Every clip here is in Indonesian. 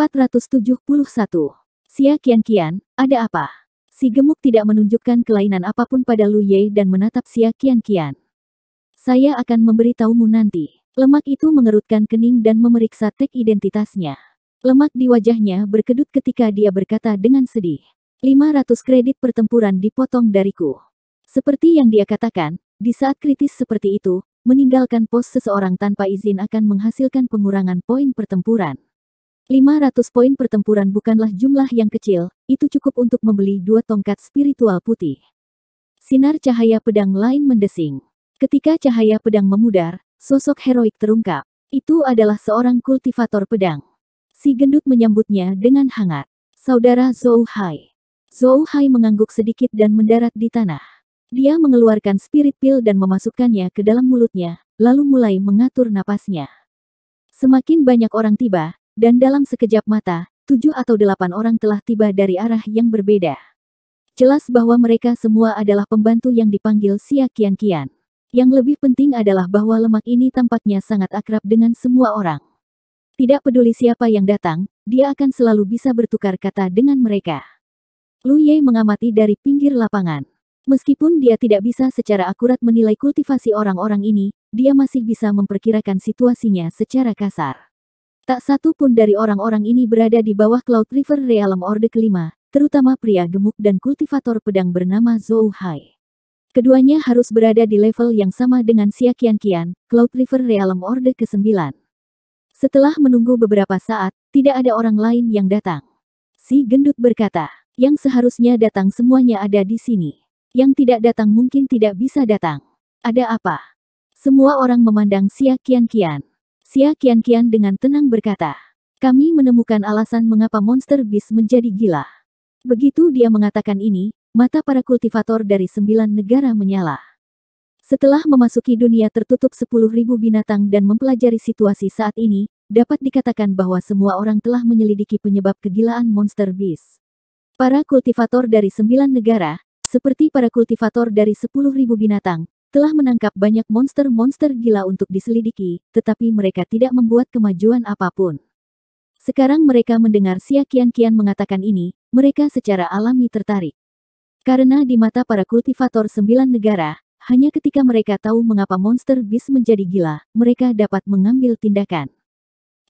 471. Xia Qianqian, ada apa? Si gemuk tidak menunjukkan kelainan apapun pada Lu Ye dan menatap Xia Qianqian. Saya akan memberitahumu nanti. Lemak itu mengerutkan kening dan memeriksa tag identitasnya. Lemak di wajahnya berkedut ketika dia berkata dengan sedih. 500 kredit pertempuran dipotong dariku. Seperti yang dia katakan, di saat kritis seperti itu, meninggalkan pos seseorang tanpa izin akan menghasilkan pengurangan poin pertempuran. 500 poin pertempuran bukanlah jumlah yang kecil, itu cukup untuk membeli 2 tongkat spiritual putih. Sinar cahaya pedang lain mendesing. Ketika cahaya pedang memudar, sosok heroik terungkap. Itu adalah seorang kultivator pedang. Si gendut menyambutnya dengan hangat. Saudara Zhou Hai. Zhou Hai mengangguk sedikit dan mendarat di tanah. Dia mengeluarkan spirit pill dan memasukkannya ke dalam mulutnya, lalu mulai mengatur napasnya. Semakin banyak orang tiba, dan dalam sekejap mata, 7 atau 8 orang telah tiba dari arah yang berbeda. Jelas bahwa mereka semua adalah pembantu yang dipanggil Xia Qianqian. Yang lebih penting adalah bahwa lemak ini tampaknya sangat akrab dengan semua orang. Tidak peduli siapa yang datang, dia akan selalu bisa bertukar kata dengan mereka. Lu Ye mengamati dari pinggir lapangan. Meskipun dia tidak bisa secara akurat menilai kultivasi orang-orang ini, dia masih bisa memperkirakan situasinya secara kasar. Tak satu pun dari orang-orang ini berada di bawah Cloud River Realm Orde kelima, terutama pria gemuk dan kultivator pedang bernama Zhou Hai. Keduanya harus berada di level yang sama dengan Xia Qianqian, Cloud River Realm Orde ke-9. Setelah menunggu beberapa saat, tidak ada orang lain yang datang. Si gendut berkata, yang seharusnya datang semuanya ada di sini. Yang tidak datang mungkin tidak bisa datang. Ada apa? Semua orang memandang Xia Qianqian. Xia Qianqian dengan tenang berkata, kami menemukan alasan mengapa Monster Beast menjadi gila. Begitu dia mengatakan ini, mata para kultivator dari 9 negara menyala. Setelah memasuki dunia tertutup 10.000 binatang dan mempelajari situasi saat ini, dapat dikatakan bahwa semua orang telah menyelidiki penyebab kegilaan Monster Beast. Para kultivator dari 9 negara, seperti para kultivator dari 10.000 binatang, telah menangkap banyak monster-monster gila untuk diselidiki, tetapi mereka tidak membuat kemajuan apapun. Sekarang mereka mendengar Xia Qianqian mengatakan ini, mereka secara alami tertarik. Karena di mata para kultivator 9 negara, hanya ketika mereka tahu mengapa Monster Beast menjadi gila, mereka dapat mengambil tindakan.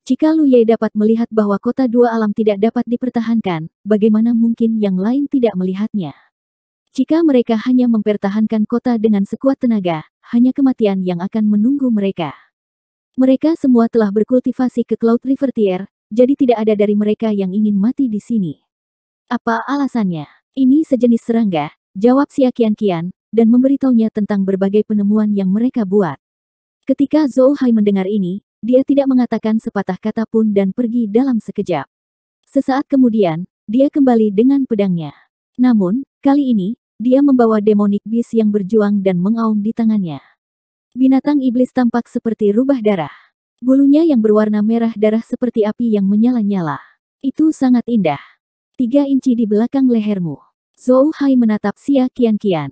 Jika Lu Ye dapat melihat bahwa kota dua alam tidak dapat dipertahankan, bagaimana mungkin yang lain tidak melihatnya? Jika mereka hanya mempertahankan kota dengan sekuat tenaga, hanya kematian yang akan menunggu mereka. Mereka semua telah berkultivasi ke Cloud River Tier, jadi tidak ada dari mereka yang ingin mati di sini. Apa alasannya? Ini sejenis serangga, jawab Xia Qianqian, dan memberitahunya tentang berbagai penemuan yang mereka buat. Ketika Zhou Hai mendengar ini, dia tidak mengatakan sepatah kata pun dan pergi dalam sekejap. Sesaat kemudian, dia kembali dengan pedangnya. Namun, kali ini, dia membawa demonic beast yang berjuang dan mengaum di tangannya. Binatang iblis tampak seperti rubah darah. Bulunya yang berwarna merah darah seperti api yang menyala-nyala. Itu sangat indah. 3 inci di belakang lehermu. Zhou Hai menatap Xia Qianqian.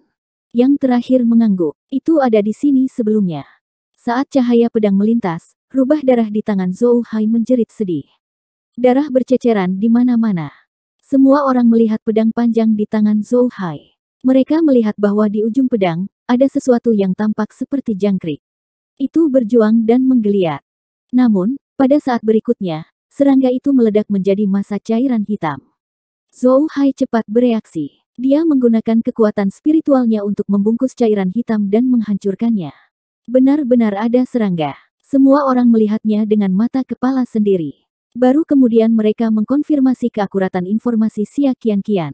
Yang terakhir mengangguk. Itu ada di sini sebelumnya. Saat cahaya pedang melintas, rubah darah di tangan Zhou Hai menjerit sedih. Darah berceceran di mana-mana. Semua orang melihat pedang panjang di tangan Zhou Hai. Mereka melihat bahwa di ujung pedang, ada sesuatu yang tampak seperti jangkrik. Itu berjuang dan menggeliat. Namun, pada saat berikutnya, serangga itu meledak menjadi massa cairan hitam. Zhou Hai cepat bereaksi. Dia menggunakan kekuatan spiritualnya untuk membungkus cairan hitam dan menghancurkannya. Benar-benar ada serangga. Semua orang melihatnya dengan mata kepala sendiri. Baru kemudian mereka mengkonfirmasi keakuratan informasi Xia Qianqian.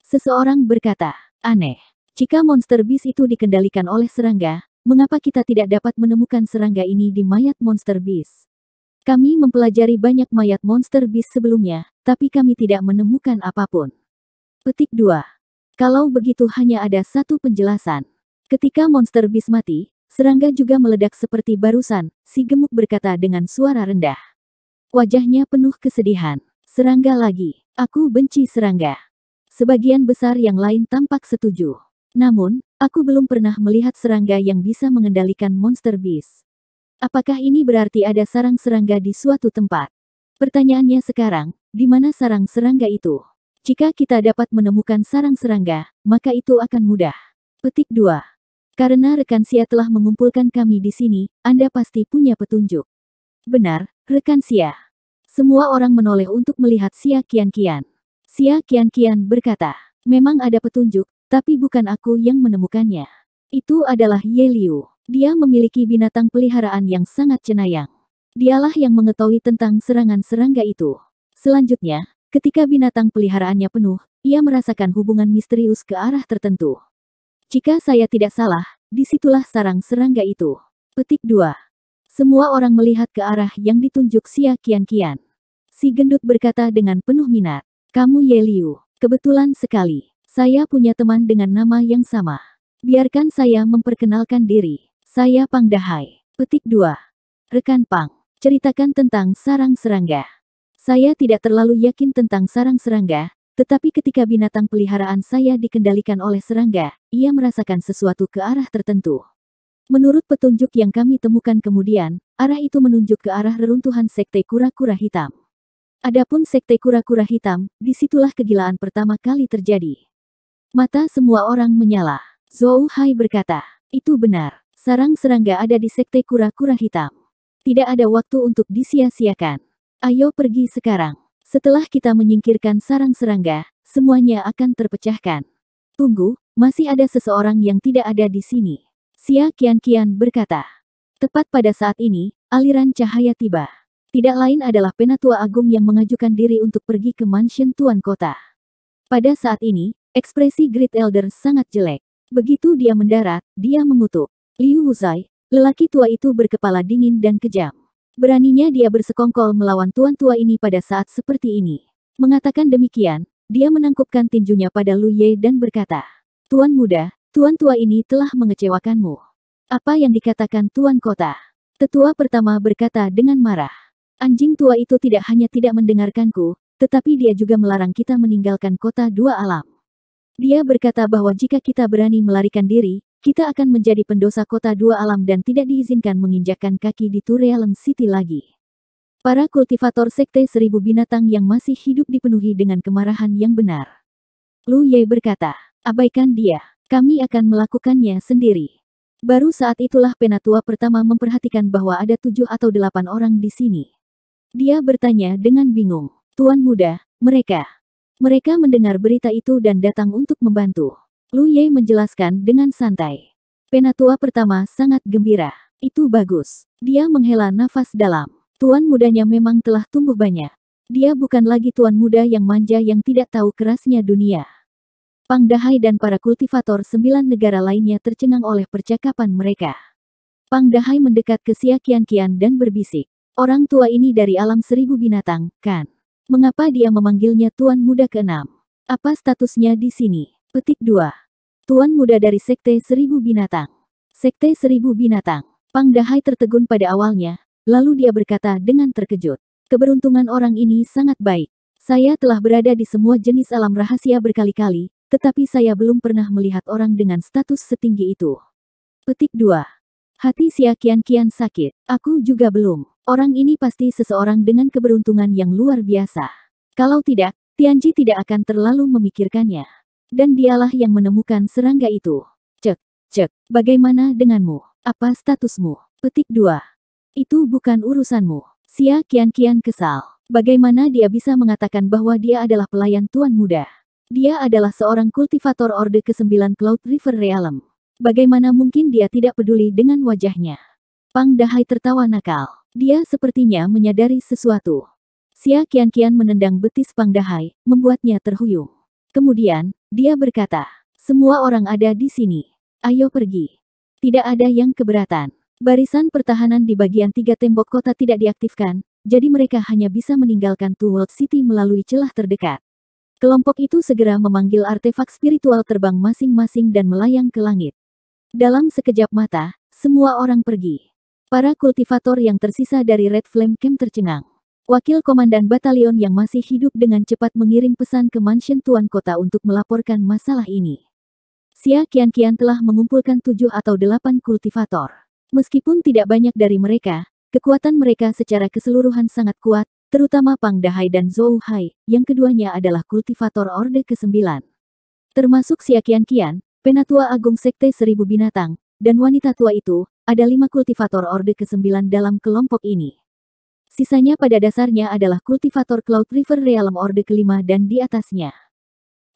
Seseorang berkata, aneh. Jika Monster Beast itu dikendalikan oleh serangga, mengapa kita tidak dapat menemukan serangga ini di mayat Monster Beast? Kami mempelajari banyak mayat Monster Beast sebelumnya, tapi kami tidak menemukan apapun. Petik 2. Kalau begitu hanya ada satu penjelasan. Ketika Monster Beast mati, serangga juga meledak seperti barusan, si gemuk berkata dengan suara rendah. Wajahnya penuh kesedihan. Serangga lagi. Aku benci serangga. Sebagian besar yang lain tampak setuju. Namun, aku belum pernah melihat serangga yang bisa mengendalikan Monster Beast. Apakah ini berarti ada sarang serangga di suatu tempat? Pertanyaannya sekarang, di mana sarang serangga itu? Jika kita dapat menemukan sarang serangga, maka itu akan mudah. Petik 2. Karena rekan Xia telah mengumpulkan kami di sini, Anda pasti punya petunjuk. Benar, rekan Xia. Semua orang menoleh untuk melihat Xia Qianqian. Xia Qianqian berkata, memang ada petunjuk, tapi bukan aku yang menemukannya. Itu adalah Ye Liu. Dia memiliki binatang peliharaan yang sangat cenayang. Dialah yang mengetahui tentang serangan serangga itu. Selanjutnya, ketika binatang peliharaannya penuh, ia merasakan hubungan misterius ke arah tertentu. Jika saya tidak salah, disitulah sarang serangga itu. Petik 2. Semua orang melihat ke arah yang ditunjuk Xia Qianqian. Si gendut berkata dengan penuh minat. Kamu Ye Liu, kebetulan sekali. Saya punya teman dengan nama yang sama. Biarkan saya memperkenalkan diri. Saya Pang Dahai. Petik 2. Rekan Pang, ceritakan tentang sarang serangga. Saya tidak terlalu yakin tentang sarang serangga, tetapi ketika binatang peliharaan saya dikendalikan oleh serangga, ia merasakan sesuatu ke arah tertentu. Menurut petunjuk yang kami temukan kemudian, arah itu menunjuk ke arah reruntuhan sekte kura-kura hitam. Adapun sekte kura-kura hitam, disitulah kegilaan pertama kali terjadi. Mata semua orang menyala. Zhou Hai berkata, itu benar, sarang serangga ada di sekte kura-kura hitam. Tidak ada waktu untuk disia-siakan. Ayo pergi sekarang. Setelah kita menyingkirkan sarang serangga, semuanya akan terpecahkan. Tunggu, masih ada seseorang yang tidak ada di sini. Xia Qianqian berkata. Tepat pada saat ini, aliran cahaya tiba. Tidak lain adalah Penatua Agung yang mengajukan diri untuk pergi ke mansion Tuan Kota. Pada saat ini, ekspresi Great Elder sangat jelek. Begitu dia mendarat, dia mengutuk. Liu Wuzai, lelaki tua itu berkepala dingin dan kejam. Beraninya dia bersekongkol melawan tuan tua ini pada saat seperti ini. Mengatakan demikian, dia menangkupkan tinjunya pada Lu Ye dan berkata, Tuan muda, tuan tua ini telah mengecewakanmu. Apa yang dikatakan tuan kota? Tetua pertama berkata dengan marah. Anjing tua itu tidak hanya tidak mendengarkanku, tetapi dia juga melarang kita meninggalkan kota dua alam. Dia berkata bahwa jika kita berani melarikan diri, kita akan menjadi pendosa kota dua alam dan tidak diizinkan menginjakkan kaki di Turealem City lagi. Para kultivator sekte 1000 binatang yang masih hidup dipenuhi dengan kemarahan yang benar. Lu Ye berkata, abaikan dia, kami akan melakukannya sendiri. Baru saat itulah penatua pertama memperhatikan bahwa ada 7 atau 8 orang di sini. Dia bertanya dengan bingung, Tuan muda, mereka mendengar berita itu dan datang untuk membantu. Lu Ye menjelaskan dengan santai. Penatua pertama sangat gembira. Itu bagus. Dia menghela nafas dalam. Tuan mudanya memang telah tumbuh banyak. Dia bukan lagi tuan muda yang manja yang tidak tahu kerasnya dunia. Pang Dahai dan para kultivator 9 negara lainnya tercengang oleh percakapan mereka. Pang Dahai mendekat ke Xia Qianqian dan berbisik. Orang tua ini dari alam 1000 binatang, kan? Mengapa dia memanggilnya tuan muda ke-6? Apa statusnya di sini? Petik 2. Tuan muda dari Sekte 1000 Binatang. Sekte 1000 Binatang. Pang Dahai tertegun pada awalnya, lalu dia berkata dengan terkejut. Keberuntungan orang ini sangat baik. Saya telah berada di semua jenis alam rahasia berkali-kali, tetapi saya belum pernah melihat orang dengan status setinggi itu. Petik 2. Hati Xia Qianqian sakit. Aku juga belum. Orang ini pasti seseorang dengan keberuntungan yang luar biasa. Kalau tidak, Tianji tidak akan terlalu memikirkannya. Dan dialah yang menemukan serangga itu. Cek, bagaimana denganmu? Apa statusmu? Petik 2. Itu bukan urusanmu. Xia Qianqian kesal. Bagaimana dia bisa mengatakan bahwa dia adalah pelayan tuan muda? Dia adalah seorang kultivator Orde ke-9 Cloud River Realm. Bagaimana mungkin dia tidak peduli dengan wajahnya? Pang Dahai tertawa nakal. Dia sepertinya menyadari sesuatu. Xia Qianqian menendang betis Pang Dahai, membuatnya terhuyung. Kemudian, dia berkata, semua orang ada di sini. Ayo pergi. Tidak ada yang keberatan. Barisan pertahanan di bagian 3 tembok kota tidak diaktifkan, jadi mereka hanya bisa meninggalkan Two World City melalui celah terdekat. Kelompok itu segera memanggil artefak spiritual terbang masing-masing dan melayang ke langit. Dalam sekejap mata, semua orang pergi. Para kultivator yang tersisa dari Red Flame Camp tercengang. Wakil komandan batalion yang masih hidup dengan cepat mengirim pesan ke mansion Tuan Kota untuk melaporkan masalah ini. Xia Qianqian telah mengumpulkan 7 atau 8 kultivator. Meskipun tidak banyak dari mereka, kekuatan mereka secara keseluruhan sangat kuat, terutama Pang Dahai dan Zhou Hai, yang keduanya adalah kultivator Orde ke-9. Termasuk Xia Qianqian, Penatua Agung Sekte Seribu Binatang, dan wanita tua itu, ada 5 kultivator Orde ke-9 dalam kelompok ini. Sisanya pada dasarnya adalah kultivator Cloud River Realm Orde ke-5 dan di atasnya.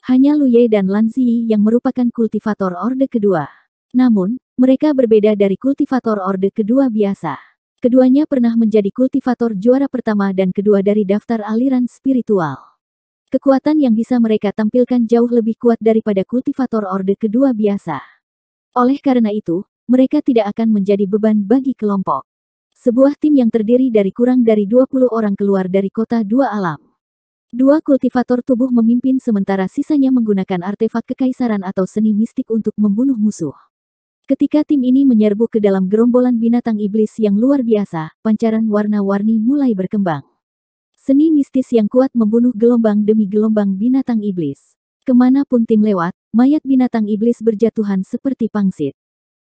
Hanya Lu Ye dan Lan Ziyi yang merupakan kultivator Orde kedua. Namun, mereka berbeda dari kultivator Orde kedua biasa. Keduanya pernah menjadi kultivator juara pertama dan kedua dari daftar aliran spiritual. Kekuatan yang bisa mereka tampilkan jauh lebih kuat daripada kultivator Orde kedua biasa. Oleh karena itu, mereka tidak akan menjadi beban bagi kelompok. Sebuah tim yang terdiri dari kurang dari 20 orang keluar dari kota dua alam. 2 kultivator tubuh memimpin sementara sisanya menggunakan artefak kekaisaran atau seni mistik untuk membunuh musuh. Ketika tim ini menyerbu ke dalam gerombolan binatang iblis yang luar biasa, pancaran warna-warni mulai berkembang. Seni mistis yang kuat membunuh gelombang demi gelombang binatang iblis. Kemanapun tim lewat, mayat binatang iblis berjatuhan seperti pangsit.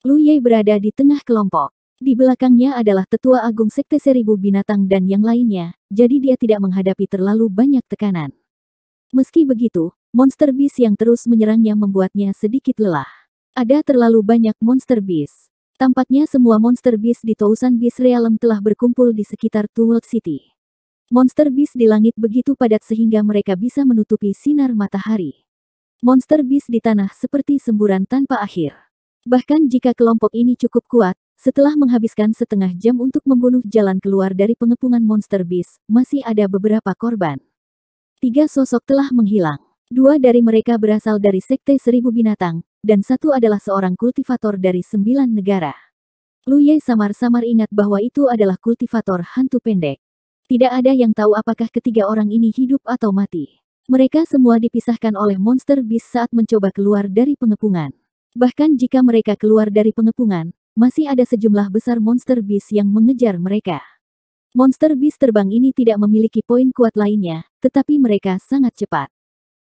Lu Ye berada di tengah kelompok. Di belakangnya adalah Tetua Agung Sekte Seribu Binatang dan yang lainnya, jadi dia tidak menghadapi terlalu banyak tekanan. Meski begitu, monster beast yang terus menyerangnya membuatnya sedikit lelah. Ada terlalu banyak monster beast. Tampaknya semua monster beast di Thousand Beast Realm telah berkumpul di sekitar World City. Monster beast di langit begitu padat sehingga mereka bisa menutupi sinar matahari. Monster beast di tanah seperti semburan tanpa akhir. Bahkan jika kelompok ini cukup kuat, setelah menghabiskan setengah jam untuk membunuh jalan keluar dari pengepungan monster beast, masih ada beberapa korban. 3 sosok telah menghilang. 2 dari mereka berasal dari Sekte Seribu Binatang, dan 1 adalah seorang kultivator dari 9 negara. Lu Ye samar-samar ingat bahwa itu adalah kultivator hantu pendek. Tidak ada yang tahu apakah ketiga orang ini hidup atau mati. Mereka semua dipisahkan oleh monster beast saat mencoba keluar dari pengepungan. Bahkan jika mereka keluar dari pengepungan, masih ada sejumlah besar monster beast yang mengejar mereka. Monster beast terbang ini tidak memiliki poin kuat lainnya, tetapi mereka sangat cepat.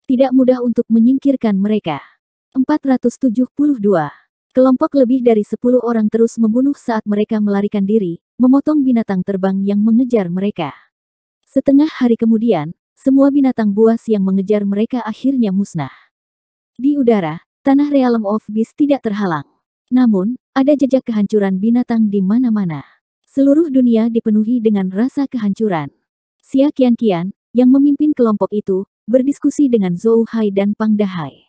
Tidak mudah untuk menyingkirkan mereka. 472. Kelompok lebih dari 10 orang terus membunuh saat mereka melarikan diri, memotong binatang terbang yang mengejar mereka. Setengah hari kemudian, semua binatang buas yang mengejar mereka akhirnya musnah. Di udara, tanah Realm of Beast tidak terhalang. Namun, ada jejak kehancuran binatang di mana-mana. Seluruh dunia dipenuhi dengan rasa kehancuran. Xia Qianqian, yang memimpin kelompok itu, berdiskusi dengan Zhou Hai dan Pang Dahai.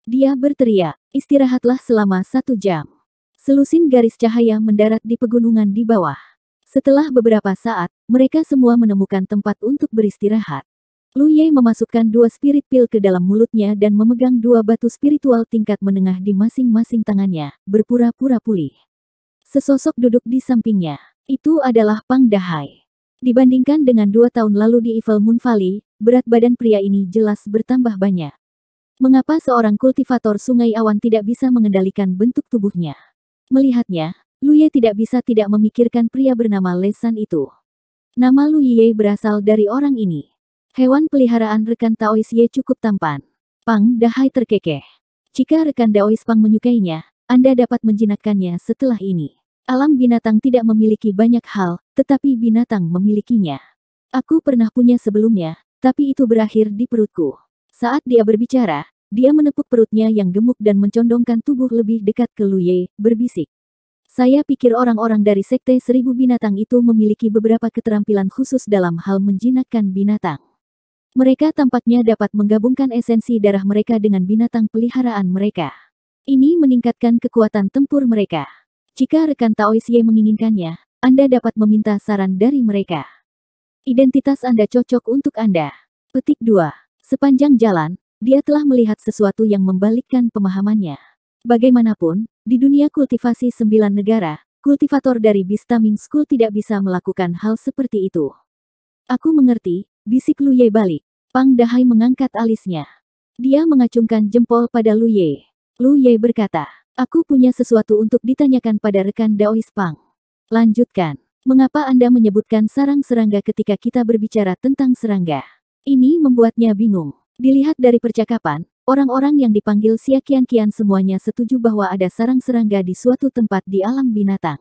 Dia berteriak, istirahatlah selama 1 jam. Selusin garis cahaya mendarat di pegunungan di bawah. Setelah beberapa saat, mereka semua menemukan tempat untuk beristirahat. Lu Ye memasukkan 2 spirit pill ke dalam mulutnya dan memegang 2 batu spiritual tingkat menengah di masing-masing tangannya, berpura-pura pulih. Sesosok duduk di sampingnya. Itu adalah Pang Dahai. Dibandingkan dengan 2 tahun lalu di Evil Moon Valley, berat badan pria ini jelas bertambah banyak. Mengapa seorang kultivator sungai awan tidak bisa mengendalikan bentuk tubuhnya? Melihatnya, Lu Ye tidak bisa tidak memikirkan pria bernama Lesan itu. Nama Lu Ye berasal dari orang ini. Hewan peliharaan rekan Taois Ye cukup tampan. Pang Dahai terkekeh. Jika rekan Daois Pang menyukainya, Anda dapat menjinakkannya setelah ini. Alam binatang tidak memiliki banyak hal, tetapi binatang memilikinya. Aku pernah punya sebelumnya, tapi itu berakhir di perutku. Saat dia berbicara, dia menepuk perutnya yang gemuk dan mencondongkan tubuh lebih dekat ke Lu Ye, berbisik. Saya pikir orang-orang dari Sekte Seribu Binatang itu memiliki beberapa keterampilan khusus dalam hal menjinakkan binatang. Mereka tampaknya dapat menggabungkan esensi darah mereka dengan binatang peliharaan mereka. Ini meningkatkan kekuatan tempur mereka. Jika rekan Taois Ye menginginkannya, Anda dapat meminta saran dari mereka. Identitas Anda cocok untuk Anda. Petik 2. Sepanjang jalan, dia telah melihat sesuatu yang membalikkan pemahamannya. Bagaimanapun, di dunia kultivasi 9 negara, kultivator dari Beast Taming School tidak bisa melakukan hal seperti itu. Aku mengerti, bisik Lu Ye balik. Pang Dahai mengangkat alisnya. Dia mengacungkan jempol pada Lu Ye. Lu Ye berkata, aku punya sesuatu untuk ditanyakan pada rekan Daois Pang. Lanjutkan. Mengapa Anda menyebutkan sarang serangga ketika kita berbicara tentang serangga? Ini membuatnya bingung. Dilihat dari percakapan, orang-orang yang dipanggil Xia Qianqian semuanya setuju bahwa ada sarang serangga di suatu tempat di alam binatang.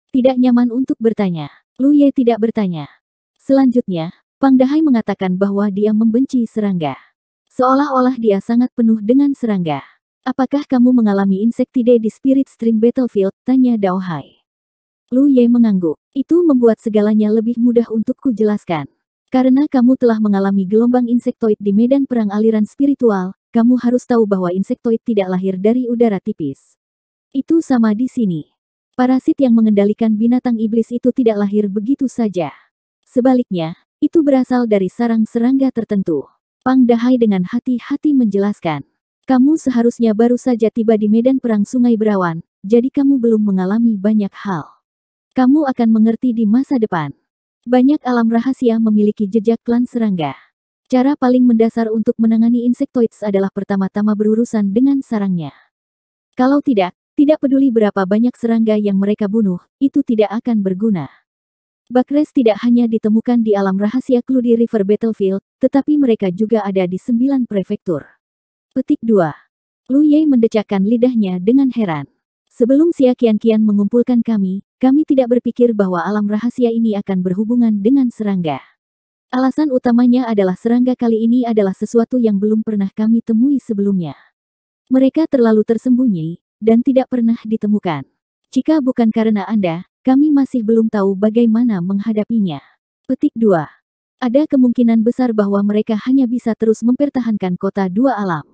Tidak nyaman untuk bertanya. Lu Ye tidak bertanya. Selanjutnya, Pang Dahai mengatakan bahwa dia membenci serangga. Seolah-olah dia sangat penuh dengan serangga. Apakah kamu mengalami Insectide di Spirit Stream Battlefield? Tanya Dao Hai. Lu Ye mengangguk. Itu membuat segalanya lebih mudah untukku jelaskan. Karena kamu telah mengalami gelombang insektoid di medan perang aliran spiritual, kamu harus tahu bahwa insektoid tidak lahir dari udara tipis. Itu sama di sini. Parasit yang mengendalikan binatang iblis itu tidak lahir begitu saja. Sebaliknya, itu berasal dari sarang serangga tertentu. Pang Dahai dengan hati-hati menjelaskan. Kamu seharusnya baru saja tiba di medan perang Sungai Berawan, jadi kamu belum mengalami banyak hal. Kamu akan mengerti di masa depan. Banyak alam rahasia memiliki jejak klan serangga. Cara paling mendasar untuk menangani insektoids adalah pertama-tama berurusan dengan sarangnya. Kalau tidak peduli berapa banyak serangga yang mereka bunuh, itu tidak akan berguna. Bakres tidak hanya ditemukan di alam rahasia Cludy River Battlefield, tetapi mereka juga ada di 9 prefektur. Petik 2. Lu Ye mendecakkan lidahnya dengan heran. Sebelum Xia Qianqian mengumpulkan kami tidak berpikir bahwa alam rahasia ini akan berhubungan dengan serangga. Alasan utamanya adalah serangga kali ini adalah sesuatu yang belum pernah kami temui sebelumnya. Mereka terlalu tersembunyi, dan tidak pernah ditemukan. Jika bukan karena Anda, kami masih belum tahu bagaimana menghadapinya. Petik 2. Ada kemungkinan besar bahwa mereka hanya bisa terus mempertahankan kota dua alam.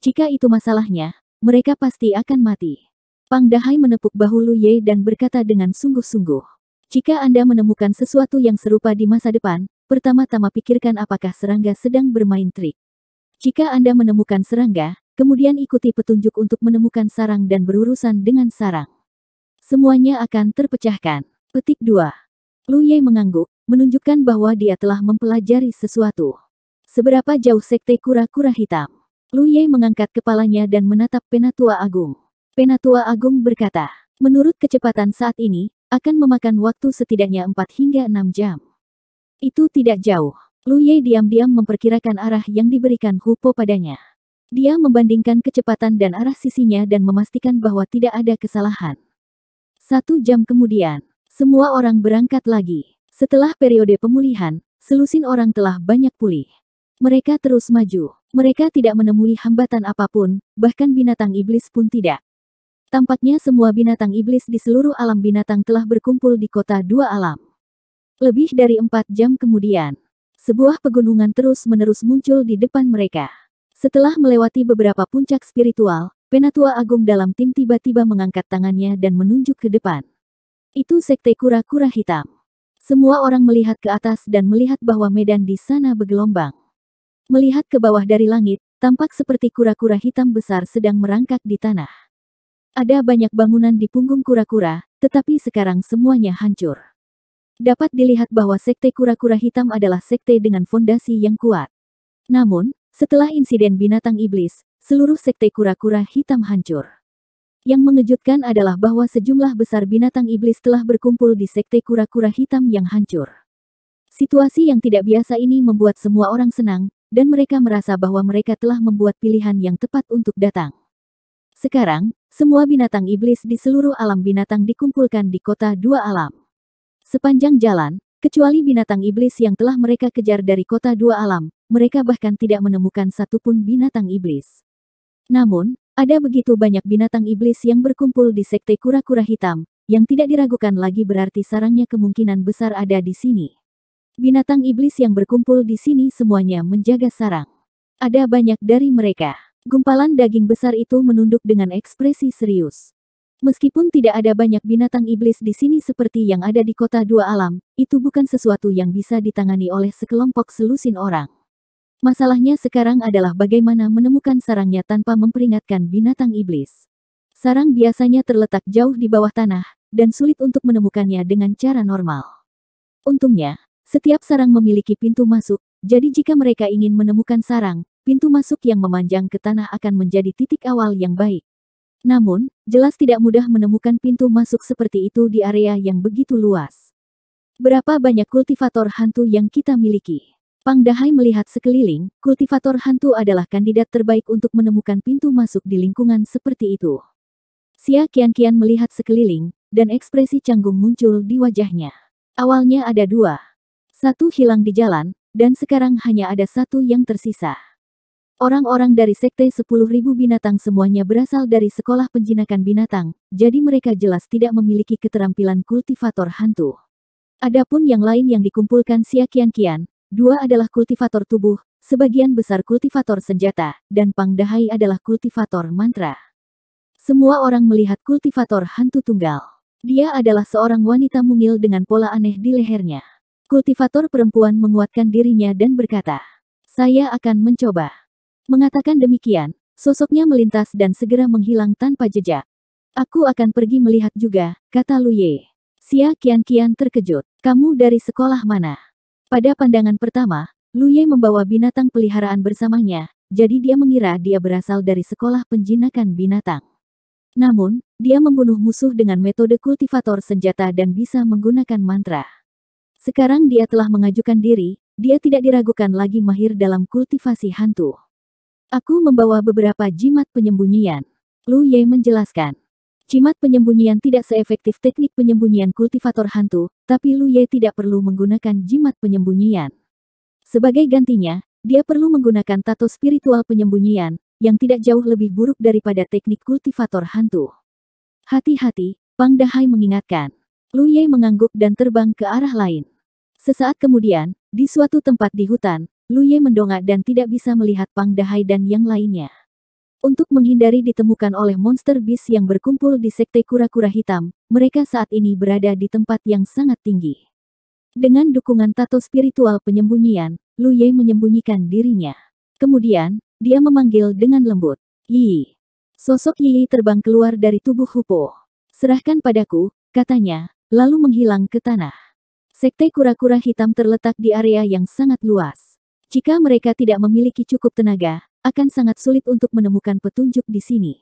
Jika itu masalahnya, mereka pasti akan mati. Pang Dahai menepuk bahu Lu Ye dan berkata dengan sungguh-sungguh. Jika Anda menemukan sesuatu yang serupa di masa depan, pertama-tama pikirkan apakah serangga sedang bermain trik. Jika Anda menemukan serangga, kemudian ikuti petunjuk untuk menemukan sarang dan berurusan dengan sarang. Semuanya akan terpecahkan. Petik 2. Lu Ye mengangguk, menunjukkan bahwa dia telah mempelajari sesuatu. Seberapa jauh sekte kura-kura hitam? Lu Ye mengangkat kepalanya dan menatap Penatua Agung. Penatua Agung berkata, menurut kecepatan saat ini, akan memakan waktu setidaknya 4 hingga 6 jam. Itu tidak jauh. Lu Ye diam-diam memperkirakan arah yang diberikan Hupo padanya. Dia membandingkan kecepatan dan arah sisinya dan memastikan bahwa tidak ada kesalahan. 1 jam kemudian, semua orang berangkat lagi. Setelah periode pemulihan, selusin orang telah banyak pulih. Mereka terus maju. Mereka tidak menemui hambatan apapun, bahkan binatang iblis pun tidak. Tampaknya semua binatang iblis di seluruh alam binatang telah berkumpul di kota dua alam. Lebih dari 4 jam kemudian, sebuah pegunungan terus-menerus muncul di depan mereka. Setelah melewati beberapa puncak spiritual, Penatua Agung dalam tim tiba-tiba mengangkat tangannya dan menunjuk ke depan. Itu sekte kura-kura hitam. Semua orang melihat ke atas dan melihat bahwa medan di sana bergelombang. Melihat ke bawah dari langit, tampak seperti kura-kura hitam besar sedang merangkak di tanah. Ada banyak bangunan di punggung kura-kura, tetapi sekarang semuanya hancur. Dapat dilihat bahwa sekte kura-kura hitam adalah sekte dengan fondasi yang kuat. Namun, setelah insiden binatang iblis, seluruh sekte kura-kura hitam hancur. Yang mengejutkan adalah bahwa sejumlah besar binatang iblis telah berkumpul di sekte kura-kura hitam yang hancur. Situasi yang tidak biasa ini membuat semua orang senang, dan mereka merasa bahwa mereka telah membuat pilihan yang tepat untuk datang. Sekarang, semua binatang iblis di seluruh alam binatang dikumpulkan di kota dua alam. Sepanjang jalan, kecuali binatang iblis yang telah mereka kejar dari kota dua alam, mereka bahkan tidak menemukan satupun binatang iblis. Namun, ada begitu banyak binatang iblis yang berkumpul di sekte kura-kura hitam, yang tidak diragukan lagi berarti sarangnya kemungkinan besar ada di sini. Binatang iblis yang berkumpul di sini semuanya menjaga sarang. Ada banyak dari mereka. Gumpalan daging besar itu menunduk dengan ekspresi serius. Meskipun tidak ada banyak binatang iblis di sini seperti yang ada di kota dua alam, itu bukan sesuatu yang bisa ditangani oleh sekelompok selusin orang. Masalahnya sekarang adalah bagaimana menemukan sarangnya tanpa memperingatkan binatang iblis. Sarang biasanya terletak jauh di bawah tanah, dan sulit untuk menemukannya dengan cara normal. Untungnya, setiap sarang memiliki pintu masuk, jadi jika mereka ingin menemukan sarang, pintu masuk yang memanjang ke tanah akan menjadi titik awal yang baik. Namun, jelas tidak mudah menemukan pintu masuk seperti itu di area yang begitu luas. Berapa banyak kultivator hantu yang kita miliki? Pang Dahai melihat sekeliling, kultivator hantu adalah kandidat terbaik untuk menemukan pintu masuk di lingkungan seperti itu. Xia Qianqian melihat sekeliling, dan ekspresi canggung muncul di wajahnya. Awalnya ada 2. Satu hilang di jalan, dan sekarang hanya ada satu yang tersisa. Orang-orang dari Sekte 10.000 binatang semuanya berasal dari sekolah penjinakan binatang, jadi mereka jelas tidak memiliki keterampilan kultivator hantu. Adapun yang lain yang dikumpulkan Xia Qianqian, dua adalah kultivator tubuh, sebagian besar kultivator senjata, dan Pang Dahai adalah kultivator mantra. Semua orang melihat kultivator hantu tunggal. Dia adalah seorang wanita mungil dengan pola aneh di lehernya. Kultivator perempuan menguatkan dirinya dan berkata, "Saya akan mencoba." Mengatakan demikian, sosoknya melintas dan segera menghilang tanpa jejak. "Aku akan pergi melihat juga," kata Lu Ye. Xia Qianqian terkejut. "Kamu dari sekolah mana?" Pada pandangan pertama, Lu Ye membawa binatang peliharaan bersamanya, jadi dia mengira dia berasal dari sekolah penjinakan binatang. Namun, dia membunuh musuh dengan metode kultivator senjata dan bisa menggunakan mantra. Sekarang dia telah mengajukan diri, dia tidak diragukan lagi mahir dalam kultivasi hantu. "Aku membawa beberapa jimat penyembunyian," Lu Ye menjelaskan. Jimat penyembunyian tidak seefektif teknik penyembunyian kultivator hantu, tapi Lu Ye tidak perlu menggunakan jimat penyembunyian. Sebagai gantinya, dia perlu menggunakan tato spiritual penyembunyian, yang tidak jauh lebih buruk daripada teknik kultivator hantu. "Hati-hati," Pang Dahai mengingatkan. Lu Ye mengangguk dan terbang ke arah lain. Sesaat kemudian, di suatu tempat di hutan, Lu Ye mendongak dan tidak bisa melihat Pang Dahai dan yang lainnya. Untuk menghindari ditemukan oleh monster beast yang berkumpul di Sekte Kura-Kura Hitam, mereka saat ini berada di tempat yang sangat tinggi. Dengan dukungan tato spiritual penyembunyian, Lu Ye menyembunyikan dirinya. Kemudian, dia memanggil dengan lembut, "Yi." Sosok Yi terbang keluar dari tubuh Hupo. "Serahkan padaku," katanya, lalu menghilang ke tanah. Sekte Kura-Kura Hitam terletak di area yang sangat luas. Jika mereka tidak memiliki cukup tenaga, akan sangat sulit untuk menemukan petunjuk di sini.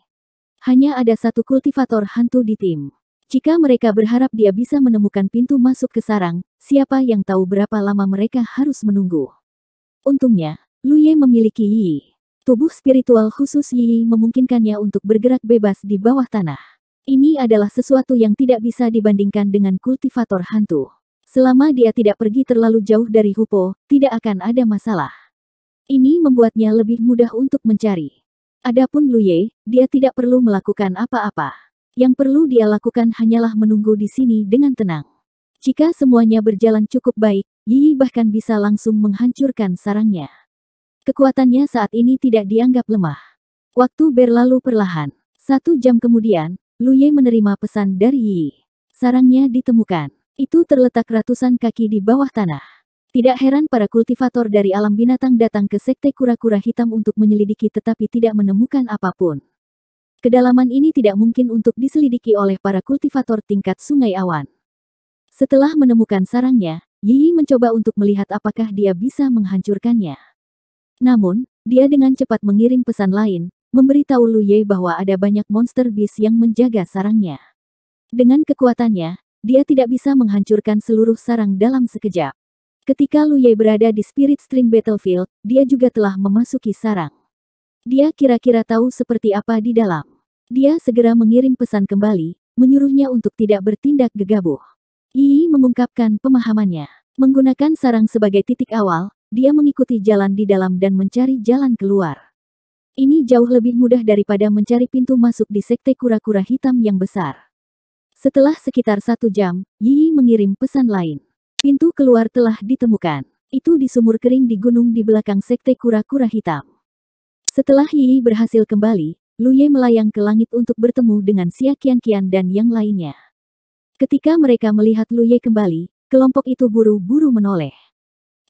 Hanya ada satu kultivator hantu di tim. Jika mereka berharap dia bisa menemukan pintu masuk ke sarang, siapa yang tahu berapa lama mereka harus menunggu. Untungnya, Lu Ye memiliki Yi. Tubuh spiritual khusus Yi memungkinkannya untuk bergerak bebas di bawah tanah. Ini adalah sesuatu yang tidak bisa dibandingkan dengan kultivator hantu. Selama dia tidak pergi terlalu jauh dari Hupo, tidak akan ada masalah. Ini membuatnya lebih mudah untuk mencari. Adapun Lu Ye, dia tidak perlu melakukan apa-apa. Yang perlu dia lakukan hanyalah menunggu di sini dengan tenang. Jika semuanya berjalan cukup baik, Yi bahkan bisa langsung menghancurkan sarangnya. Kekuatannya saat ini tidak dianggap lemah. Waktu berlalu perlahan. 1 jam kemudian, Lu Ye menerima pesan dari Yi. Sarangnya ditemukan. Itu terletak ratusan kaki di bawah tanah. Tidak heran para kultivator dari alam binatang datang ke Sekte Kura-Kura Hitam untuk menyelidiki tetapi tidak menemukan apapun. Kedalaman ini tidak mungkin untuk diselidiki oleh para kultivator tingkat Sungai Awan. Setelah menemukan sarangnya, Yi mencoba untuk melihat apakah dia bisa menghancurkannya. Namun, dia dengan cepat mengirim pesan lain, memberitahu Lu Ye bahwa ada banyak monster beast yang menjaga sarangnya. Dengan kekuatannya, dia tidak bisa menghancurkan seluruh sarang dalam sekejap. Ketika Lu Ye berada di Spirit Stream Battlefield, dia juga telah memasuki sarang. Dia kira-kira tahu seperti apa di dalam. Dia segera mengirim pesan kembali, menyuruhnya untuk tidak bertindak gegabah. Yi mengungkapkan pemahamannya. Menggunakan sarang sebagai titik awal, dia mengikuti jalan di dalam dan mencari jalan keluar. Ini jauh lebih mudah daripada mencari pintu masuk di Sekte Kura-Kura Hitam yang besar. Setelah sekitar 1 jam, Yi mengirim pesan lain. Pintu keluar telah ditemukan. Itu di sumur kering di gunung di belakang Sekte Kura-Kura Hitam. Setelah Yi berhasil kembali, Lu Ye melayang ke langit untuk bertemu dengan Xia Qianqian dan yang lainnya. Ketika mereka melihat Lu Ye kembali, kelompok itu buru-buru menoleh.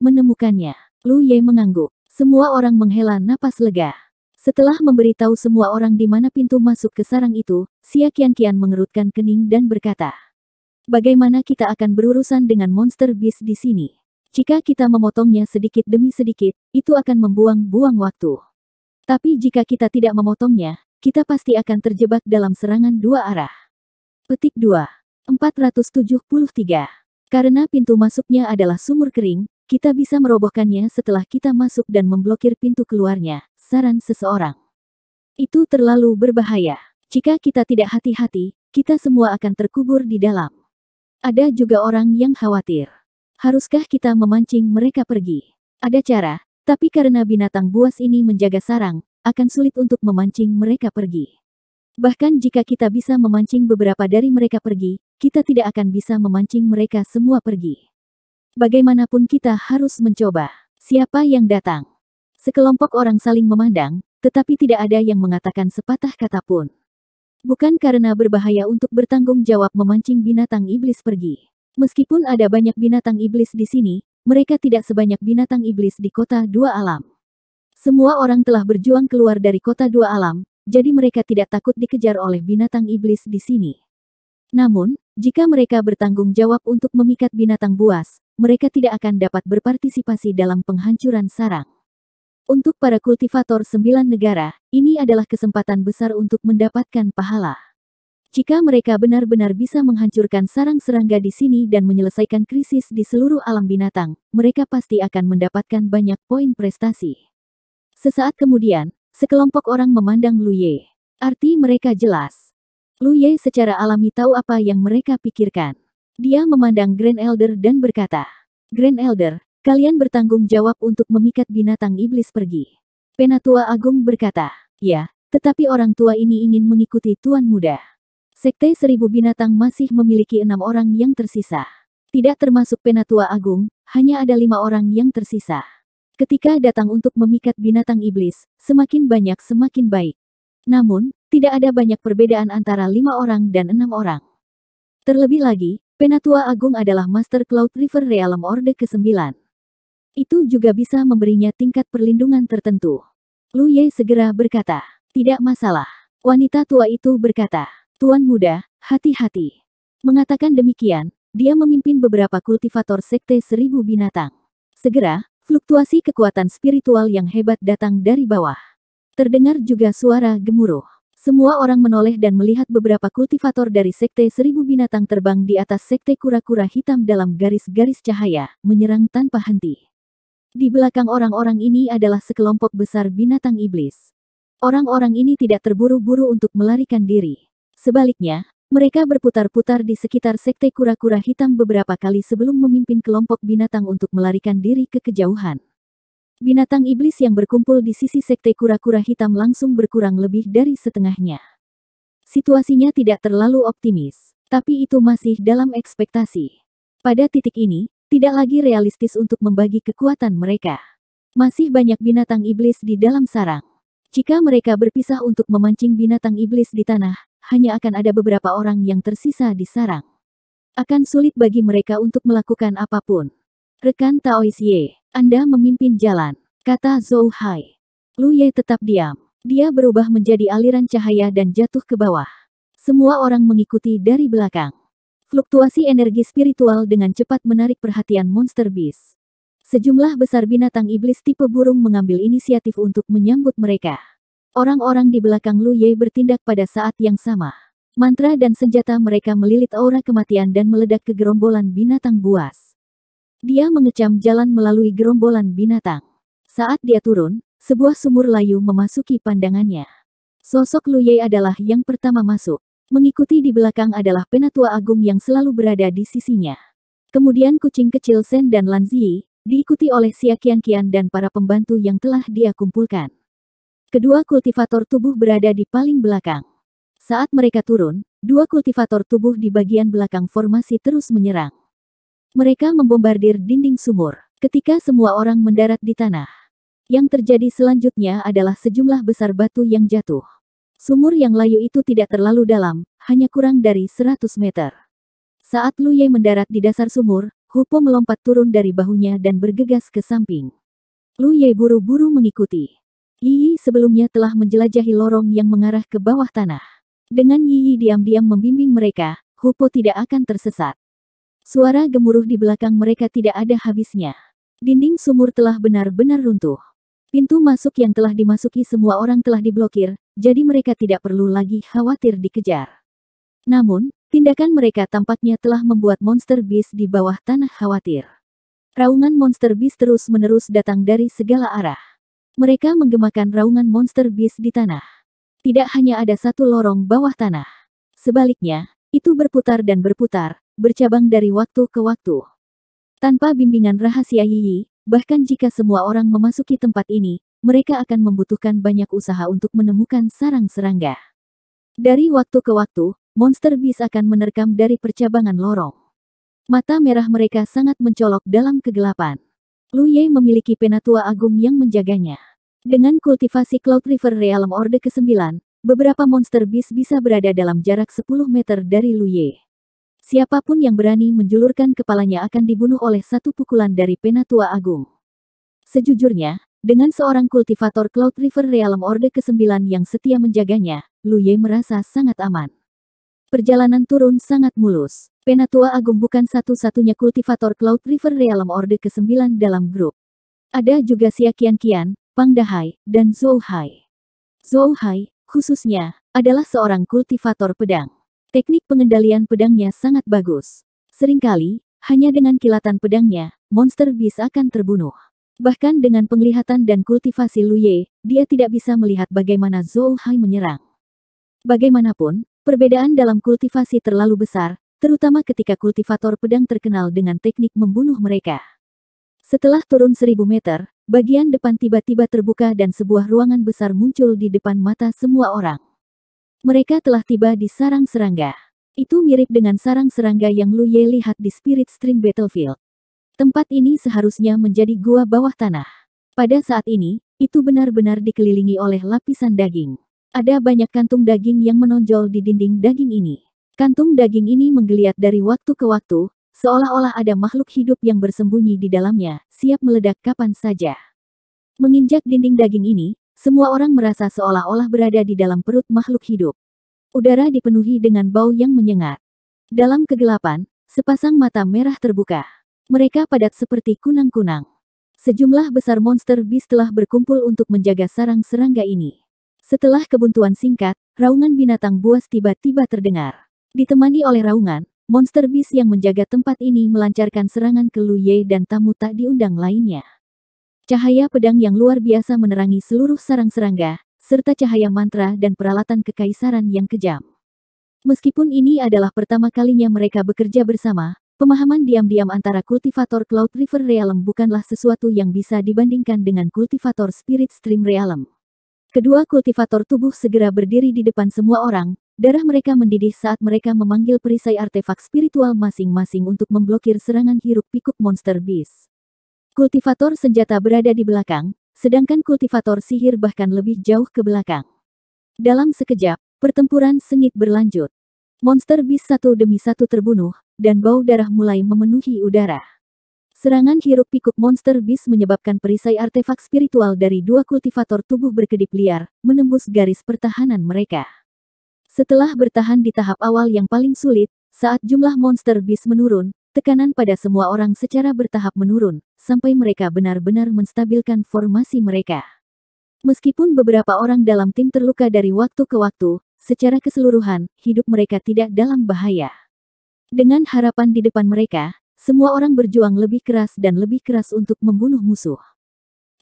Menemukannya, Lu Ye mengangguk. Semua orang menghela napas lega. Setelah memberitahu semua orang di mana pintu masuk ke sarang itu, Xia Qianqian mengerutkan kening dan berkata, "Bagaimana kita akan berurusan dengan monster beast di sini? Jika kita memotongnya sedikit demi sedikit, itu akan membuang-buang waktu. Tapi jika kita tidak memotongnya, kita pasti akan terjebak dalam serangan 2 arah." Petik 2. 473. Karena pintu masuknya adalah sumur kering, kita bisa merobohkannya setelah kita masuk dan memblokir pintu keluarnya, saran seseorang. Itu terlalu berbahaya. Jika kita tidak hati-hati, kita semua akan terkubur di dalam. Ada juga orang yang khawatir. Haruskah kita memancing mereka pergi? Ada cara, tapi karena binatang buas ini menjaga sarang, akan sulit untuk memancing mereka pergi. Bahkan jika kita bisa memancing beberapa dari mereka pergi, kita tidak akan bisa memancing mereka semua pergi. Bagaimanapun kita harus mencoba. Siapa yang datang? Sekelompok orang saling memandang, tetapi tidak ada yang mengatakan sepatah kata pun. Bukan karena berbahaya untuk bertanggung jawab memancing binatang iblis pergi. Meskipun ada banyak binatang iblis di sini, mereka tidak sebanyak binatang iblis di kota dua alam. Semua orang telah berjuang keluar dari kota dua alam, jadi mereka tidak takut dikejar oleh binatang iblis di sini. Namun, jika mereka bertanggung jawab untuk memikat binatang buas, mereka tidak akan dapat berpartisipasi dalam penghancuran sarang. Untuk para kultivator 9 negara, ini adalah kesempatan besar untuk mendapatkan pahala. Jika mereka benar-benar bisa menghancurkan sarang serangga di sini dan menyelesaikan krisis di seluruh alam binatang, mereka pasti akan mendapatkan banyak poin prestasi. Sesaat kemudian, sekelompok orang memandang Lu Ye. Arti mereka jelas. Lu Ye secara alami tahu apa yang mereka pikirkan. Dia memandang Grand Elder dan berkata, "Grand Elder, kalian bertanggung jawab untuk memikat binatang iblis pergi." Penatua Agung berkata, "Ya, tetapi orang tua ini ingin mengikuti Tuan Muda. Sekte 1000 binatang masih memiliki 6 orang yang tersisa. Tidak termasuk Penatua Agung, hanya ada 5 orang yang tersisa. Ketika datang untuk memikat binatang iblis, semakin banyak semakin baik. Namun, tidak ada banyak perbedaan antara 5 orang dan 6 orang. Terlebih lagi, Penatua Agung adalah Master Cloud River Realm Orde ke-9. Itu juga bisa memberinya tingkat perlindungan tertentu." Lu Ye segera berkata, "Tidak masalah." Wanita tua itu berkata, "Tuan Muda, hati-hati." Mengatakan demikian, dia memimpin beberapa kultivator sekte 1000 binatang. Segera, fluktuasi kekuatan spiritual yang hebat datang dari bawah. Terdengar juga suara gemuruh. Semua orang menoleh dan melihat beberapa kultivator dari sekte 1000 binatang terbang di atas sekte kura-kura hitam dalam garis-garis cahaya, menyerang tanpa henti. Di belakang orang-orang ini adalah sekelompok besar binatang iblis. Orang-orang ini tidak terburu-buru untuk melarikan diri. Sebaliknya, mereka berputar-putar di sekitar sekte kura-kura hitam beberapa kali sebelum memimpin kelompok binatang untuk melarikan diri ke kejauhan. Binatang iblis yang berkumpul di sisi sekte kura-kura hitam langsung berkurang lebih dari setengahnya. Situasinya tidak terlalu optimis, tapi itu masih dalam ekspektasi. Pada titik ini, tidak lagi realistis untuk membagi kekuatan mereka. Masih banyak binatang iblis di dalam sarang. Jika mereka berpisah untuk memancing binatang iblis di tanah, hanya akan ada beberapa orang yang tersisa di sarang. Akan sulit bagi mereka untuk melakukan apapun. "Rekan Taoisie, Anda memimpin jalan," kata Zhou Hai. Lu Ye tetap diam. Dia berubah menjadi aliran cahaya dan jatuh ke bawah. Semua orang mengikuti dari belakang. Fluktuasi energi spiritual dengan cepat menarik perhatian Monster Beast. Sejumlah besar binatang iblis tipe burung mengambil inisiatif untuk menyambut mereka. Orang-orang di belakang Lu Ye bertindak pada saat yang sama. Mantra dan senjata mereka melilit aura kematian dan meledak ke gerombolan binatang buas. Dia mengecam jalan melalui gerombolan binatang. Saat dia turun, sebuah sumur layu memasuki pandangannya. Sosok Lu Ye adalah yang pertama masuk. Mengikuti di belakang adalah Penatua Agung yang selalu berada di sisinya. Kemudian kucing kecil Sen dan Lan Ziyi, diikuti oleh Xia Qianqian dan para pembantu yang telah dia kumpulkan. Kedua kultivator tubuh berada di paling belakang. Saat mereka turun, dua kultivator tubuh di bagian belakang formasi terus menyerang. Mereka membombardir dinding sumur. Ketika semua orang mendarat di tanah, yang terjadi selanjutnya adalah sejumlah besar batu yang jatuh. Sumur yang layu itu tidak terlalu dalam, hanya kurang dari 100 meter. Saat Lu Ye mendarat di dasar sumur, Hupo melompat turun dari bahunya dan bergegas ke samping. Lu Ye buru-buru mengikuti. Yi Yi sebelumnya telah menjelajahi lorong yang mengarah ke bawah tanah. Dengan Yi Yi diam-diam membimbing mereka, Hupo tidak akan tersesat. Suara gemuruh di belakang mereka tidak ada habisnya. Dinding sumur telah benar-benar runtuh. Pintu masuk yang telah dimasuki semua orang telah diblokir, jadi mereka tidak perlu lagi khawatir dikejar. Namun, tindakan mereka tampaknya telah membuat Monster Beast di bawah tanah khawatir. Raungan Monster Beast terus-menerus datang dari segala arah. Mereka menggemakan raungan Monster Beast di tanah. Tidak hanya ada satu lorong bawah tanah. Sebaliknya, itu berputar dan berputar, bercabang dari waktu ke waktu. Tanpa bimbingan rahasia Yi, bahkan jika semua orang memasuki tempat ini, mereka akan membutuhkan banyak usaha untuk menemukan sarang serangga. Dari waktu ke waktu, monster beast akan menerkam dari percabangan lorong. Mata merah mereka sangat mencolok dalam kegelapan. Lu Ye memiliki penatua agung yang menjaganya. Dengan kultivasi Cloud River Realm Orde ke-9, beberapa monster beast bisa berada dalam jarak 10 meter dari Lu Ye. Siapapun yang berani menjulurkan kepalanya akan dibunuh oleh satu pukulan dari penatua agung. Sejujurnya, dengan seorang kultivator Cloud River Realm Orde ke-9 yang setia menjaganya, Lu Ye merasa sangat aman. Perjalanan turun sangat mulus. Penatua agung bukan satu-satunya kultivator Cloud River Realm Orde ke-9 dalam grup. Ada juga Xia Qianqian, Pang Dahai, dan Zhou Hai. Zhou Hai, khususnya, adalah seorang kultivator pedang. Teknik pengendalian pedangnya sangat bagus. Seringkali, hanya dengan kilatan pedangnya, monster beast akan terbunuh. Bahkan dengan penglihatan dan kultivasi Lu Ye, dia tidak bisa melihat bagaimana Zhou Hai menyerang. Bagaimanapun, perbedaan dalam kultivasi terlalu besar, terutama ketika kultivator pedang terkenal dengan teknik membunuh mereka. Setelah turun 1000 meter, bagian depan tiba-tiba terbuka dan sebuah ruangan besar muncul di depan mata semua orang. Mereka telah tiba di sarang serangga. Itu mirip dengan sarang serangga yang Lu Ye lihat di Spirit Stream Battlefield. Tempat ini seharusnya menjadi gua bawah tanah. Pada saat ini, itu benar-benar dikelilingi oleh lapisan daging. Ada banyak kantung daging yang menonjol di dinding daging ini. Kantung daging ini menggeliat dari waktu ke waktu, seolah-olah ada makhluk hidup yang bersembunyi di dalamnya, siap meledak kapan saja. Menginjak dinding daging ini, semua orang merasa seolah-olah berada di dalam perut makhluk hidup. Udara dipenuhi dengan bau yang menyengat. Dalam kegelapan, sepasang mata merah terbuka. Mereka padat seperti kunang-kunang. Sejumlah besar monster beast telah berkumpul untuk menjaga sarang serangga ini. Setelah kebuntuan singkat, raungan binatang buas tiba-tiba terdengar. Ditemani oleh raungan, monster beast yang menjaga tempat ini melancarkan serangan ke Lu Ye dan tamu tak diundang lainnya. Cahaya pedang yang luar biasa menerangi seluruh sarang serangga, serta cahaya mantra dan peralatan kekaisaran yang kejam. Meskipun ini adalah pertama kalinya mereka bekerja bersama, pemahaman diam-diam antara kultivator Cloud River Realm bukanlah sesuatu yang bisa dibandingkan dengan kultivator Spirit Stream Realm. Kedua kultivator tubuh segera berdiri di depan semua orang, darah mereka mendidih saat mereka memanggil perisai artefak spiritual masing-masing untuk memblokir serangan hiruk-pikuk monster beast. Kultivator senjata berada di belakang, sedangkan kultivator sihir bahkan lebih jauh ke belakang. Dalam sekejap, pertempuran sengit berlanjut. Monster beast satu demi satu terbunuh, dan bau darah mulai memenuhi udara. Serangan hiruk-pikuk monster beast menyebabkan perisai artefak spiritual dari dua kultivator tubuh berkedip liar, menembus garis pertahanan mereka. Setelah bertahan di tahap awal yang paling sulit, saat jumlah monster beast menurun, tekanan pada semua orang secara bertahap menurun, sampai mereka benar-benar menstabilkan formasi mereka. Meskipun beberapa orang dalam tim terluka dari waktu ke waktu, secara keseluruhan, hidup mereka tidak dalam bahaya. Dengan harapan di depan mereka, semua orang berjuang lebih keras dan lebih keras untuk membunuh musuh.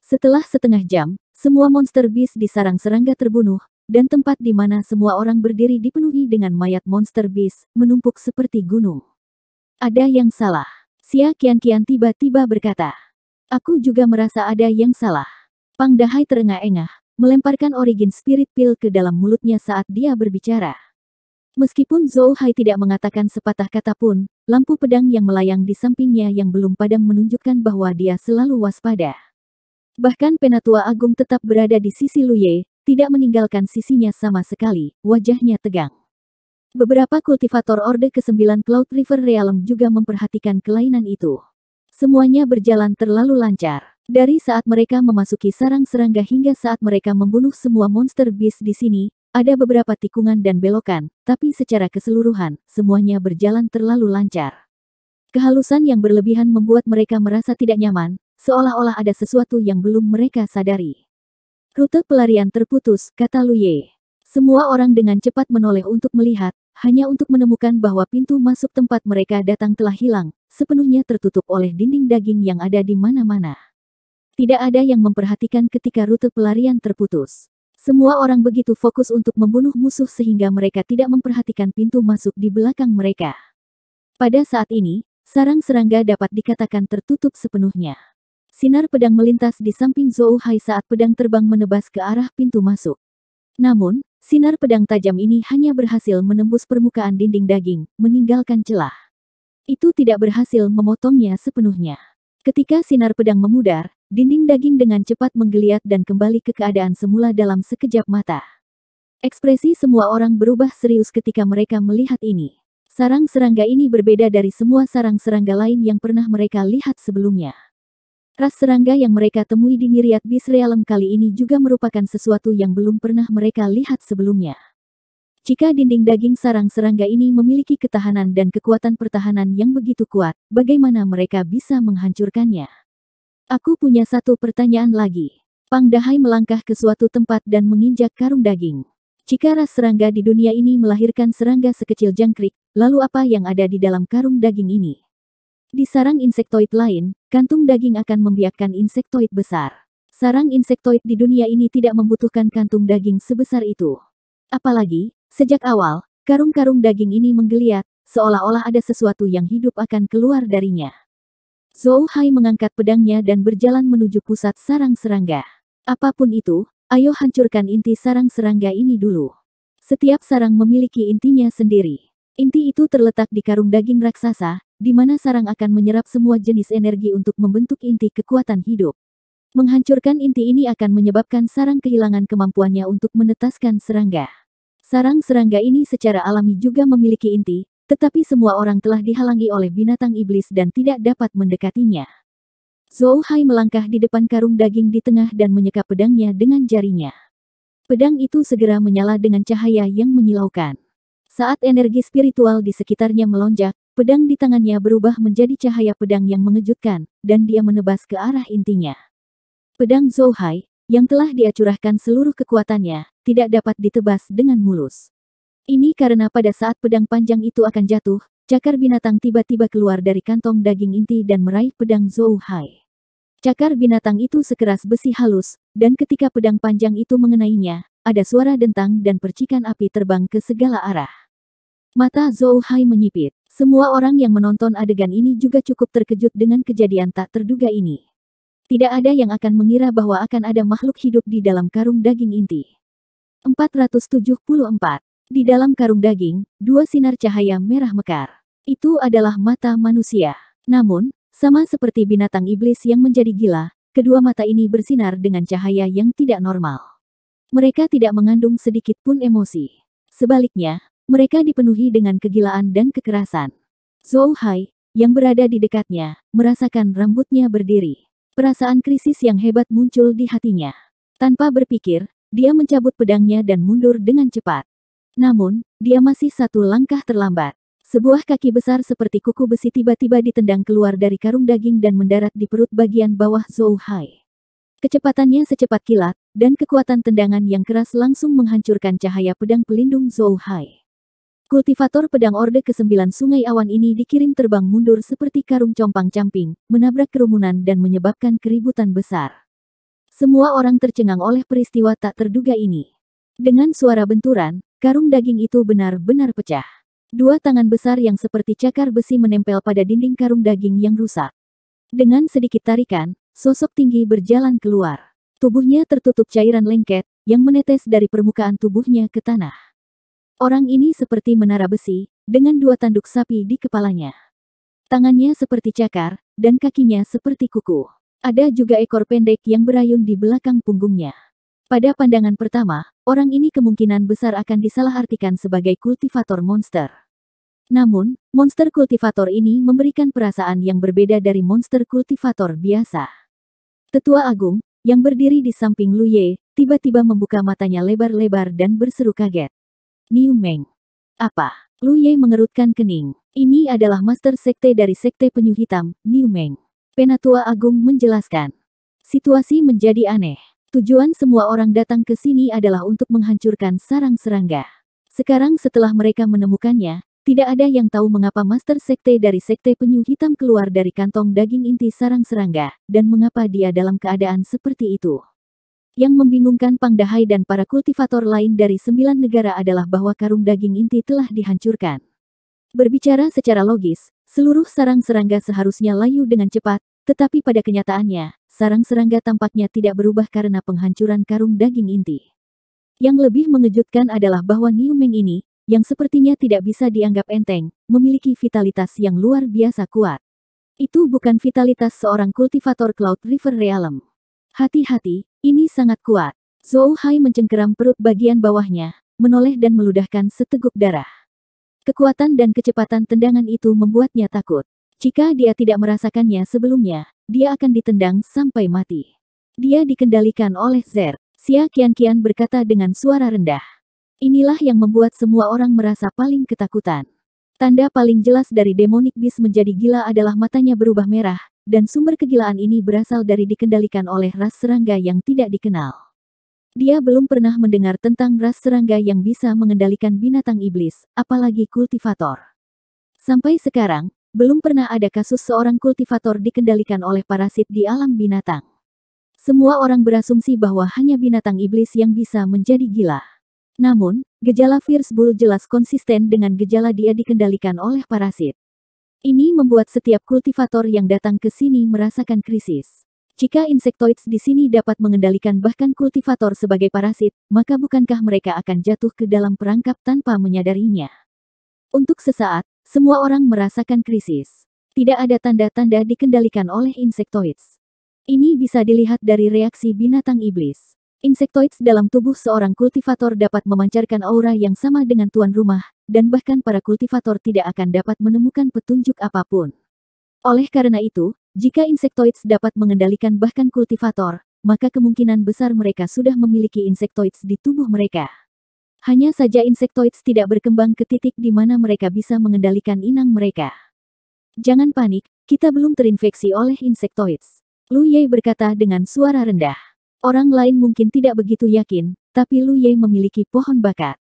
Setelah setengah jam, semua monster beast di sarang serangga terbunuh, dan tempat di mana semua orang berdiri dipenuhi dengan mayat monster beast, menumpuk seperti gunung. Ada yang salah. Xia Qianqian tiba-tiba berkata. Aku juga merasa ada yang salah. Pang Dahai terengah-engah, melemparkan origin spirit pill ke dalam mulutnya saat dia berbicara. Meskipun Zhou Hai tidak mengatakan sepatah kata pun, lampu pedang yang melayang di sampingnya yang belum padam menunjukkan bahwa dia selalu waspada. Bahkan Penatua Agung tetap berada di sisi Lu Ye, tidak meninggalkan sisinya sama sekali, wajahnya tegang. Beberapa kultivator Orde ke-9 Cloud River Realm juga memperhatikan kelainan itu. Semuanya berjalan terlalu lancar. Dari saat mereka memasuki sarang serangga hingga saat mereka membunuh semua monster beast di sini, ada beberapa tikungan dan belokan, tapi secara keseluruhan, semuanya berjalan terlalu lancar. Kehalusan yang berlebihan membuat mereka merasa tidak nyaman, seolah-olah ada sesuatu yang belum mereka sadari. Rute pelarian terputus, kata Lu Ye. Semua orang dengan cepat menoleh untuk melihat, hanya untuk menemukan bahwa pintu masuk tempat mereka datang telah hilang, sepenuhnya tertutup oleh dinding daging yang ada di mana-mana. Tidak ada yang memperhatikan ketika rute pelarian terputus. Semua orang begitu fokus untuk membunuh musuh sehingga mereka tidak memperhatikan pintu masuk di belakang mereka. Pada saat ini, sarang serangga dapat dikatakan tertutup sepenuhnya. Sinar pedang melintas di samping Zhou Hai saat pedang terbang menebas ke arah pintu masuk. Namun, sinar pedang tajam ini hanya berhasil menembus permukaan dinding daging, meninggalkan celah. Itu tidak berhasil memotongnya sepenuhnya. Ketika sinar pedang memudar, dinding daging dengan cepat menggeliat dan kembali ke keadaan semula dalam sekejap mata. Ekspresi semua orang berubah serius ketika mereka melihat ini. Sarang serangga ini berbeda dari semua sarang serangga lain yang pernah mereka lihat sebelumnya. Ras serangga yang mereka temui di Myriad Beast Realm kali ini juga merupakan sesuatu yang belum pernah mereka lihat sebelumnya. Jika dinding daging sarang serangga ini memiliki ketahanan dan kekuatan pertahanan yang begitu kuat, bagaimana mereka bisa menghancurkannya? Aku punya satu pertanyaan lagi. Pang Dahai melangkah ke suatu tempat dan menginjak karung daging. Jika ras serangga di dunia ini melahirkan serangga sekecil jangkrik, lalu apa yang ada di dalam karung daging ini? Di sarang insektoid lain, kantung daging akan membiakkan insektoid besar. Sarang insektoid di dunia ini tidak membutuhkan kantung daging sebesar itu. Apalagi, sejak awal, karung-karung daging ini menggeliat, seolah-olah ada sesuatu yang hidup akan keluar darinya. Zhou Hai mengangkat pedangnya dan berjalan menuju pusat sarang serangga. Apapun itu, ayo hancurkan inti sarang serangga ini dulu. Setiap sarang memiliki intinya sendiri. Inti itu terletak di karung daging raksasa, di mana sarang akan menyerap semua jenis energi untuk membentuk inti kekuatan hidup. Menghancurkan inti ini akan menyebabkan sarang kehilangan kemampuannya untuk menetaskan serangga. Sarang serangga ini secara alami juga memiliki inti, tetapi semua orang telah dihalangi oleh binatang iblis dan tidak dapat mendekatinya. Zhou Hai melangkah di depan karung daging di tengah dan menyekap pedangnya dengan jarinya. Pedang itu segera menyala dengan cahaya yang menyilaukan. Saat energi spiritual di sekitarnya melonjak, pedang di tangannya berubah menjadi cahaya pedang yang mengejutkan, dan dia menebas ke arah intinya. Pedang Zhou Hai, yang telah dia curahkan seluruh kekuatannya, tidak dapat ditebas dengan mulus. Ini karena pada saat pedang panjang itu akan jatuh, cakar binatang tiba-tiba keluar dari kantong daging inti dan meraih pedang Zhou Hai. Cakar binatang itu sekeras besi halus, dan ketika pedang panjang itu mengenainya, ada suara dentang dan percikan api terbang ke segala arah. Mata Zhou Hai menyipit. Semua orang yang menonton adegan ini juga cukup terkejut dengan kejadian tak terduga ini. Tidak ada yang akan mengira bahwa akan ada makhluk hidup di dalam karung daging inti. 474. Di dalam karung daging, dua sinar cahaya merah mekar. Itu adalah mata manusia. Namun, sama seperti binatang iblis yang menjadi gila, kedua mata ini bersinar dengan cahaya yang tidak normal. Mereka tidak mengandung sedikit pun emosi. Sebaliknya, mereka dipenuhi dengan kegilaan dan kekerasan. Zhou Hai, yang berada di dekatnya, merasakan rambutnya berdiri. Perasaan krisis yang hebat muncul di hatinya. Tanpa berpikir, dia mencabut pedangnya dan mundur dengan cepat. Namun, dia masih satu langkah terlambat. Sebuah kaki besar seperti kuku besi tiba-tiba ditendang keluar dari karung daging dan mendarat di perut bagian bawah Zhou Hai. Kecepatannya secepat kilat, dan kekuatan tendangan yang keras langsung menghancurkan cahaya pedang pelindung Zhou Hai. Kultivator pedang Orde ke-9 Sungai Awan ini dikirim terbang mundur seperti karung compang-camping, menabrak kerumunan dan menyebabkan keributan besar. Semua orang tercengang oleh peristiwa tak terduga ini. Dengan suara benturan, karung daging itu benar-benar pecah. Dua tangan besar yang seperti cakar besi menempel pada dinding karung daging yang rusak. Dengan sedikit tarikan, sosok tinggi berjalan keluar. Tubuhnya tertutup cairan lengket, yang menetes dari permukaan tubuhnya ke tanah. Orang ini seperti menara besi, dengan dua tanduk sapi di kepalanya. Tangannya seperti cakar, dan kakinya seperti kuku. Ada juga ekor pendek yang berayun di belakang punggungnya. Pada pandangan pertama, orang ini kemungkinan besar akan disalahartikan sebagai kultivator monster. Namun, monster kultivator ini memberikan perasaan yang berbeda dari monster kultivator biasa. Tetua Agung, yang berdiri di samping Lu Ye, tiba-tiba membuka matanya lebar-lebar dan berseru kaget. Niu Meng. Apa? Lu Ye mengerutkan kening. Ini adalah master sekte dari sekte penyu hitam, Niu Meng. Penatua Agung menjelaskan. Situasi menjadi aneh. Tujuan semua orang datang ke sini adalah untuk menghancurkan sarang serangga. Sekarang setelah mereka menemukannya, tidak ada yang tahu mengapa master sekte dari sekte penyu hitam keluar dari kantong daging inti sarang serangga, dan mengapa dia dalam keadaan seperti itu. Yang membingungkan Pang Dahai dan para kultivator lain dari 9 negara adalah bahwa karung daging inti telah dihancurkan. Berbicara secara logis, Seluruh sarang serangga seharusnya layu dengan cepat, tetapi pada kenyataannya, sarang serangga tampaknya tidak berubah karena penghancuran karung daging inti. Yang lebih mengejutkan adalah bahwa Niu Meng ini, yang sepertinya tidak bisa dianggap enteng, memiliki vitalitas yang luar biasa kuat. Itu bukan vitalitas seorang kultivator Cloud River Realm. Hati-hati, ini sangat kuat. Zhou Hai mencengkeram perut bagian bawahnya, menoleh dan meludahkan seteguk darah. Kekuatan dan kecepatan tendangan itu membuatnya takut. Jika dia tidak merasakannya sebelumnya, dia akan ditendang sampai mati. Dia dikendalikan oleh Zer. Xia Qianqian berkata dengan suara rendah. Inilah yang membuat semua orang merasa paling ketakutan. Tanda paling jelas dari Demonic Beast menjadi gila adalah matanya berubah merah, dan sumber kegilaan ini berasal dari dikendalikan oleh ras serangga yang tidak dikenal. Dia belum pernah mendengar tentang ras serangga yang bisa mengendalikan binatang iblis, apalagi kultivator. Sampai sekarang, belum pernah ada kasus seorang kultivator dikendalikan oleh parasit di alam binatang. Semua orang berasumsi bahwa hanya binatang iblis yang bisa menjadi gila. Namun, gejala Fierce Bull jelas konsisten dengan gejala dia dikendalikan oleh parasit. Ini membuat setiap kultivator yang datang ke sini merasakan krisis. Jika insektoids di sini dapat mengendalikan bahkan kultivator sebagai parasit, maka bukankah mereka akan jatuh ke dalam perangkap tanpa menyadarinya? Untuk sesaat, semua orang merasakan krisis. Tidak ada tanda-tanda dikendalikan oleh insektoids. Ini bisa dilihat dari reaksi binatang iblis. Insektoids dalam tubuh seorang kultivator dapat memancarkan aura yang sama dengan tuan rumah, dan bahkan para kultivator tidak akan dapat menemukan petunjuk apapun. Oleh karena itu, jika insektoids dapat mengendalikan bahkan kultivator, maka kemungkinan besar mereka sudah memiliki insektoids di tubuh mereka. Hanya saja insektoids tidak berkembang ke titik di mana mereka bisa mengendalikan inang mereka. Jangan panik, kita belum terinfeksi oleh insektoids. Lu Ye berkata dengan suara rendah. Orang lain mungkin tidak begitu yakin, tapi Lu Ye memiliki pohon bakat.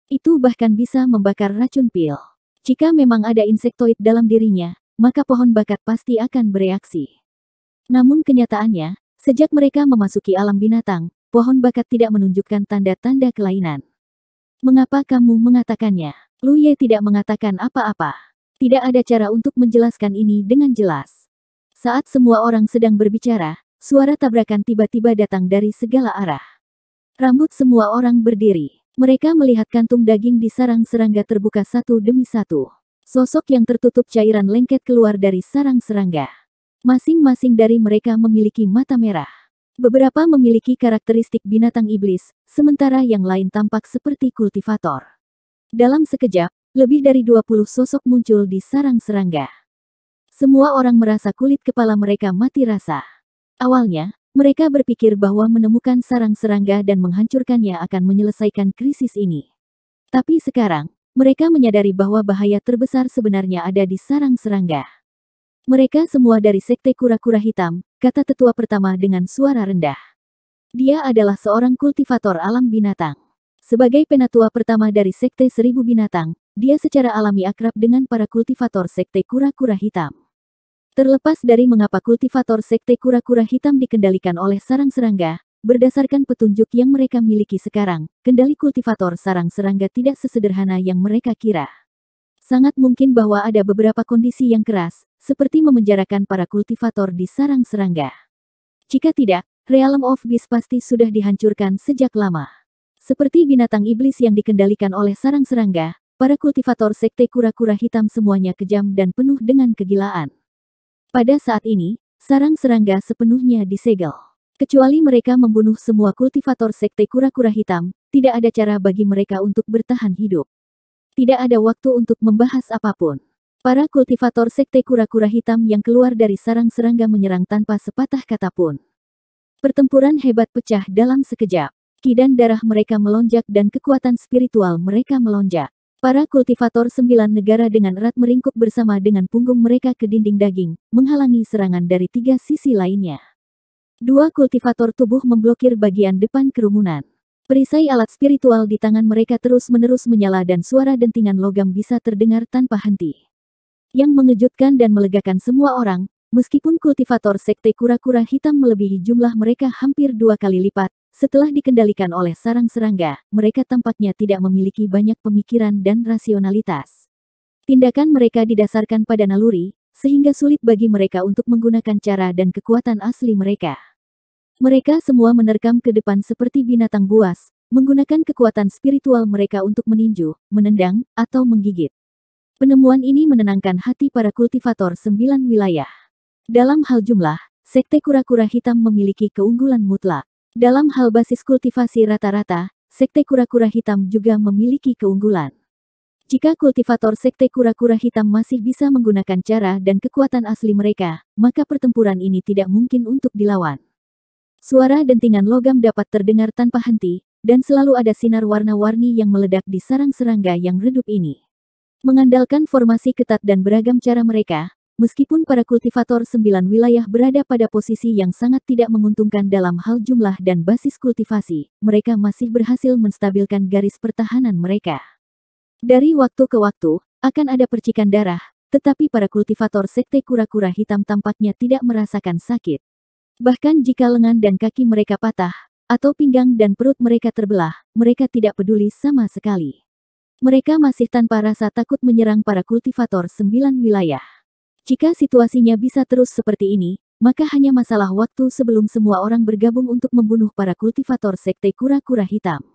Itu bahkan bisa membakar racun pil. Jika memang ada insektoid dalam dirinya, maka pohon bakat pasti akan bereaksi. Namun kenyataannya, sejak mereka memasuki alam binatang, pohon bakat tidak menunjukkan tanda-tanda kelainan. Mengapa kamu mengatakannya? Lu Ye tidak mengatakan apa-apa. Tidak ada cara untuk menjelaskan ini dengan jelas. Saat semua orang sedang berbicara, suara tabrakan tiba-tiba datang dari segala arah. Rambut semua orang berdiri. Mereka melihat kantung daging di sarang serangga terbuka satu demi satu. Sosok yang tertutup cairan lengket keluar dari sarang serangga. Masing-masing dari mereka memiliki mata merah. Beberapa memiliki karakteristik binatang iblis, sementara yang lain tampak seperti kultivator. Dalam sekejap, lebih dari 20 sosok muncul di sarang serangga. Semua orang merasa kulit kepala mereka mati rasa. Awalnya, mereka berpikir bahwa menemukan sarang serangga dan menghancurkannya akan menyelesaikan krisis ini. Tapi sekarang, mereka menyadari bahwa bahaya terbesar sebenarnya ada di sarang serangga. Mereka semua dari Sekte Kura-Kura Hitam, kata tetua pertama dengan suara rendah. Dia adalah seorang kultivator alam binatang. Sebagai penatua pertama dari Sekte Seribu Binatang, dia secara alami akrab dengan para kultivator Sekte Kura-Kura Hitam. Terlepas dari mengapa kultivator Sekte Kura-Kura Hitam dikendalikan oleh sarang serangga, berdasarkan petunjuk yang mereka miliki sekarang, kendali kultivator sarang serangga tidak sesederhana yang mereka kira. Sangat mungkin bahwa ada beberapa kondisi yang keras, seperti memenjarakan para kultivator di sarang serangga. Jika tidak, Realm of Beast pasti sudah dihancurkan sejak lama. Seperti binatang iblis yang dikendalikan oleh sarang serangga, para kultivator Sekte Kura-Kura Hitam semuanya kejam dan penuh dengan kegilaan. Pada saat ini, sarang serangga sepenuhnya disegel. Kecuali mereka membunuh semua kultivator Sekte Kura-Kura Hitam, tidak ada cara bagi mereka untuk bertahan hidup. Tidak ada waktu untuk membahas apapun. Para kultivator Sekte Kura-Kura Hitam yang keluar dari sarang serangga menyerang tanpa sepatah kata pun. Pertempuran hebat pecah dalam sekejap. Ki dan darah mereka melonjak dan kekuatan spiritual mereka melonjak. Para kultivator 9 negara dengan erat meringkuk bersama dengan punggung mereka ke dinding daging, menghalangi serangan dari 3 sisi lainnya. 2 kultivator tubuh memblokir bagian depan kerumunan. Perisai alat spiritual di tangan mereka terus-menerus menyala dan suara dentingan logam bisa terdengar tanpa henti. Yang mengejutkan dan melegakan semua orang, meskipun kultivator Sekte Kura-Kura Hitam melebihi jumlah mereka hampir 2 kali lipat, setelah dikendalikan oleh sarang serangga, mereka tampaknya tidak memiliki banyak pemikiran dan rasionalitas. Tindakan mereka didasarkan pada naluri, sehingga sulit bagi mereka untuk menggunakan cara dan kekuatan asli mereka. Mereka semua menerkam ke depan seperti binatang buas, menggunakan kekuatan spiritual mereka untuk meninju, menendang, atau menggigit. Penemuan ini menenangkan hati para kultivator 9 wilayah. Dalam hal jumlah, Sekte Kura-Kura Hitam memiliki keunggulan mutlak. Dalam hal basis kultivasi rata-rata, Sekte Kura-Kura Hitam juga memiliki keunggulan. Jika kultivator Sekte Kura-Kura Hitam masih bisa menggunakan cara dan kekuatan asli mereka, maka pertempuran ini tidak mungkin untuk dilawan. Suara dentingan logam dapat terdengar tanpa henti, dan selalu ada sinar warna-warni yang meledak di sarang serangga yang redup ini. Mengandalkan formasi ketat dan beragam cara mereka, meskipun para kultivator 9 wilayah berada pada posisi yang sangat tidak menguntungkan dalam hal jumlah dan basis kultivasi, mereka masih berhasil menstabilkan garis pertahanan mereka. Dari waktu ke waktu, akan ada percikan darah, tetapi para kultivator Sekte Kura-Kura Hitam tampaknya tidak merasakan sakit. Bahkan jika lengan dan kaki mereka patah, atau pinggang dan perut mereka terbelah, mereka tidak peduli sama sekali. Mereka masih tanpa rasa takut menyerang para kultivator 9 wilayah. Jika situasinya bisa terus seperti ini, maka hanya masalah waktu sebelum semua orang bergabung untuk membunuh para kultivator Sekte Kura-Kura Hitam.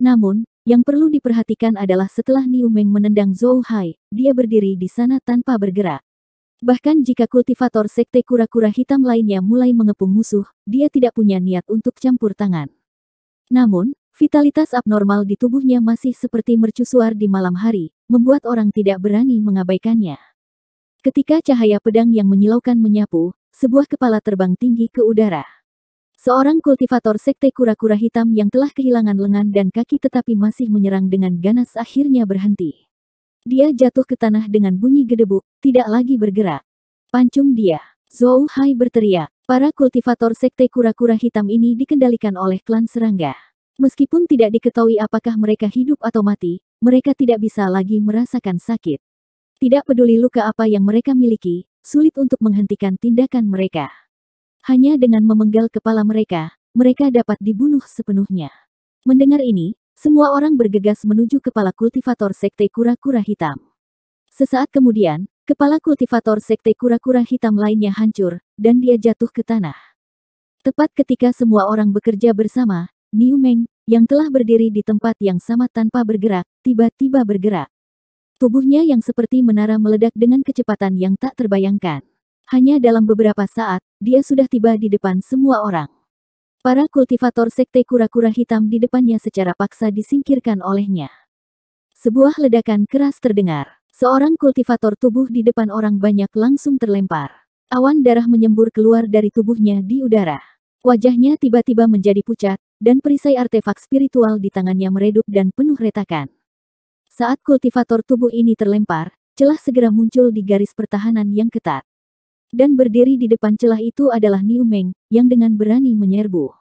Namun, yang perlu diperhatikan adalah setelah Niu Meng menendang Zhou Hai, dia berdiri di sana tanpa bergerak. Bahkan jika kultivator Sekte Kura-Kura Hitam lainnya mulai mengepung musuh, dia tidak punya niat untuk campur tangan. Namun, vitalitas abnormal di tubuhnya masih seperti mercusuar di malam hari, membuat orang tidak berani mengabaikannya. Ketika cahaya pedang yang menyilaukan menyapu, sebuah kepala terbang tinggi ke udara. Seorang kultivator Sekte Kura-Kura Hitam yang telah kehilangan lengan dan kaki tetapi masih menyerang dengan ganas akhirnya berhenti. Dia jatuh ke tanah dengan bunyi gedebuk, tidak lagi bergerak. Pancung dia! Zhou Hai berteriak. Para kultivator Sekte Kura-Kura Hitam ini dikendalikan oleh klan serangga. Meskipun tidak diketahui apakah mereka hidup atau mati, mereka tidak bisa lagi merasakan sakit. Tidak peduli luka apa yang mereka miliki, sulit untuk menghentikan tindakan mereka. Hanya dengan memenggal kepala mereka, mereka dapat dibunuh sepenuhnya. Mendengar ini, semua orang bergegas menuju kepala kultivator Sekte Kura-Kura Hitam. Sesaat kemudian, kepala kultivator Sekte Kura-Kura Hitam lainnya hancur, dan dia jatuh ke tanah. Tepat ketika semua orang bekerja bersama, Niu Meng, yang telah berdiri di tempat yang sama tanpa bergerak, tiba-tiba bergerak. Tubuhnya yang seperti menara meledak dengan kecepatan yang tak terbayangkan. Hanya dalam beberapa saat, dia sudah tiba di depan semua orang. Para kultivator Sekte Kura-Kura Hitam di depannya secara paksa disingkirkan olehnya. Sebuah ledakan keras terdengar. Seorang kultivator tubuh di depan orang banyak langsung terlempar. Awan darah menyembur keluar dari tubuhnya di udara. Wajahnya tiba-tiba menjadi pucat, dan perisai artefak spiritual di tangannya meredup dan penuh retakan. Saat kultivator tubuh ini terlempar, celah segera muncul di garis pertahanan yang ketat. Dan berdiri di depan celah itu adalah Niu Meng, yang dengan berani menyerbu.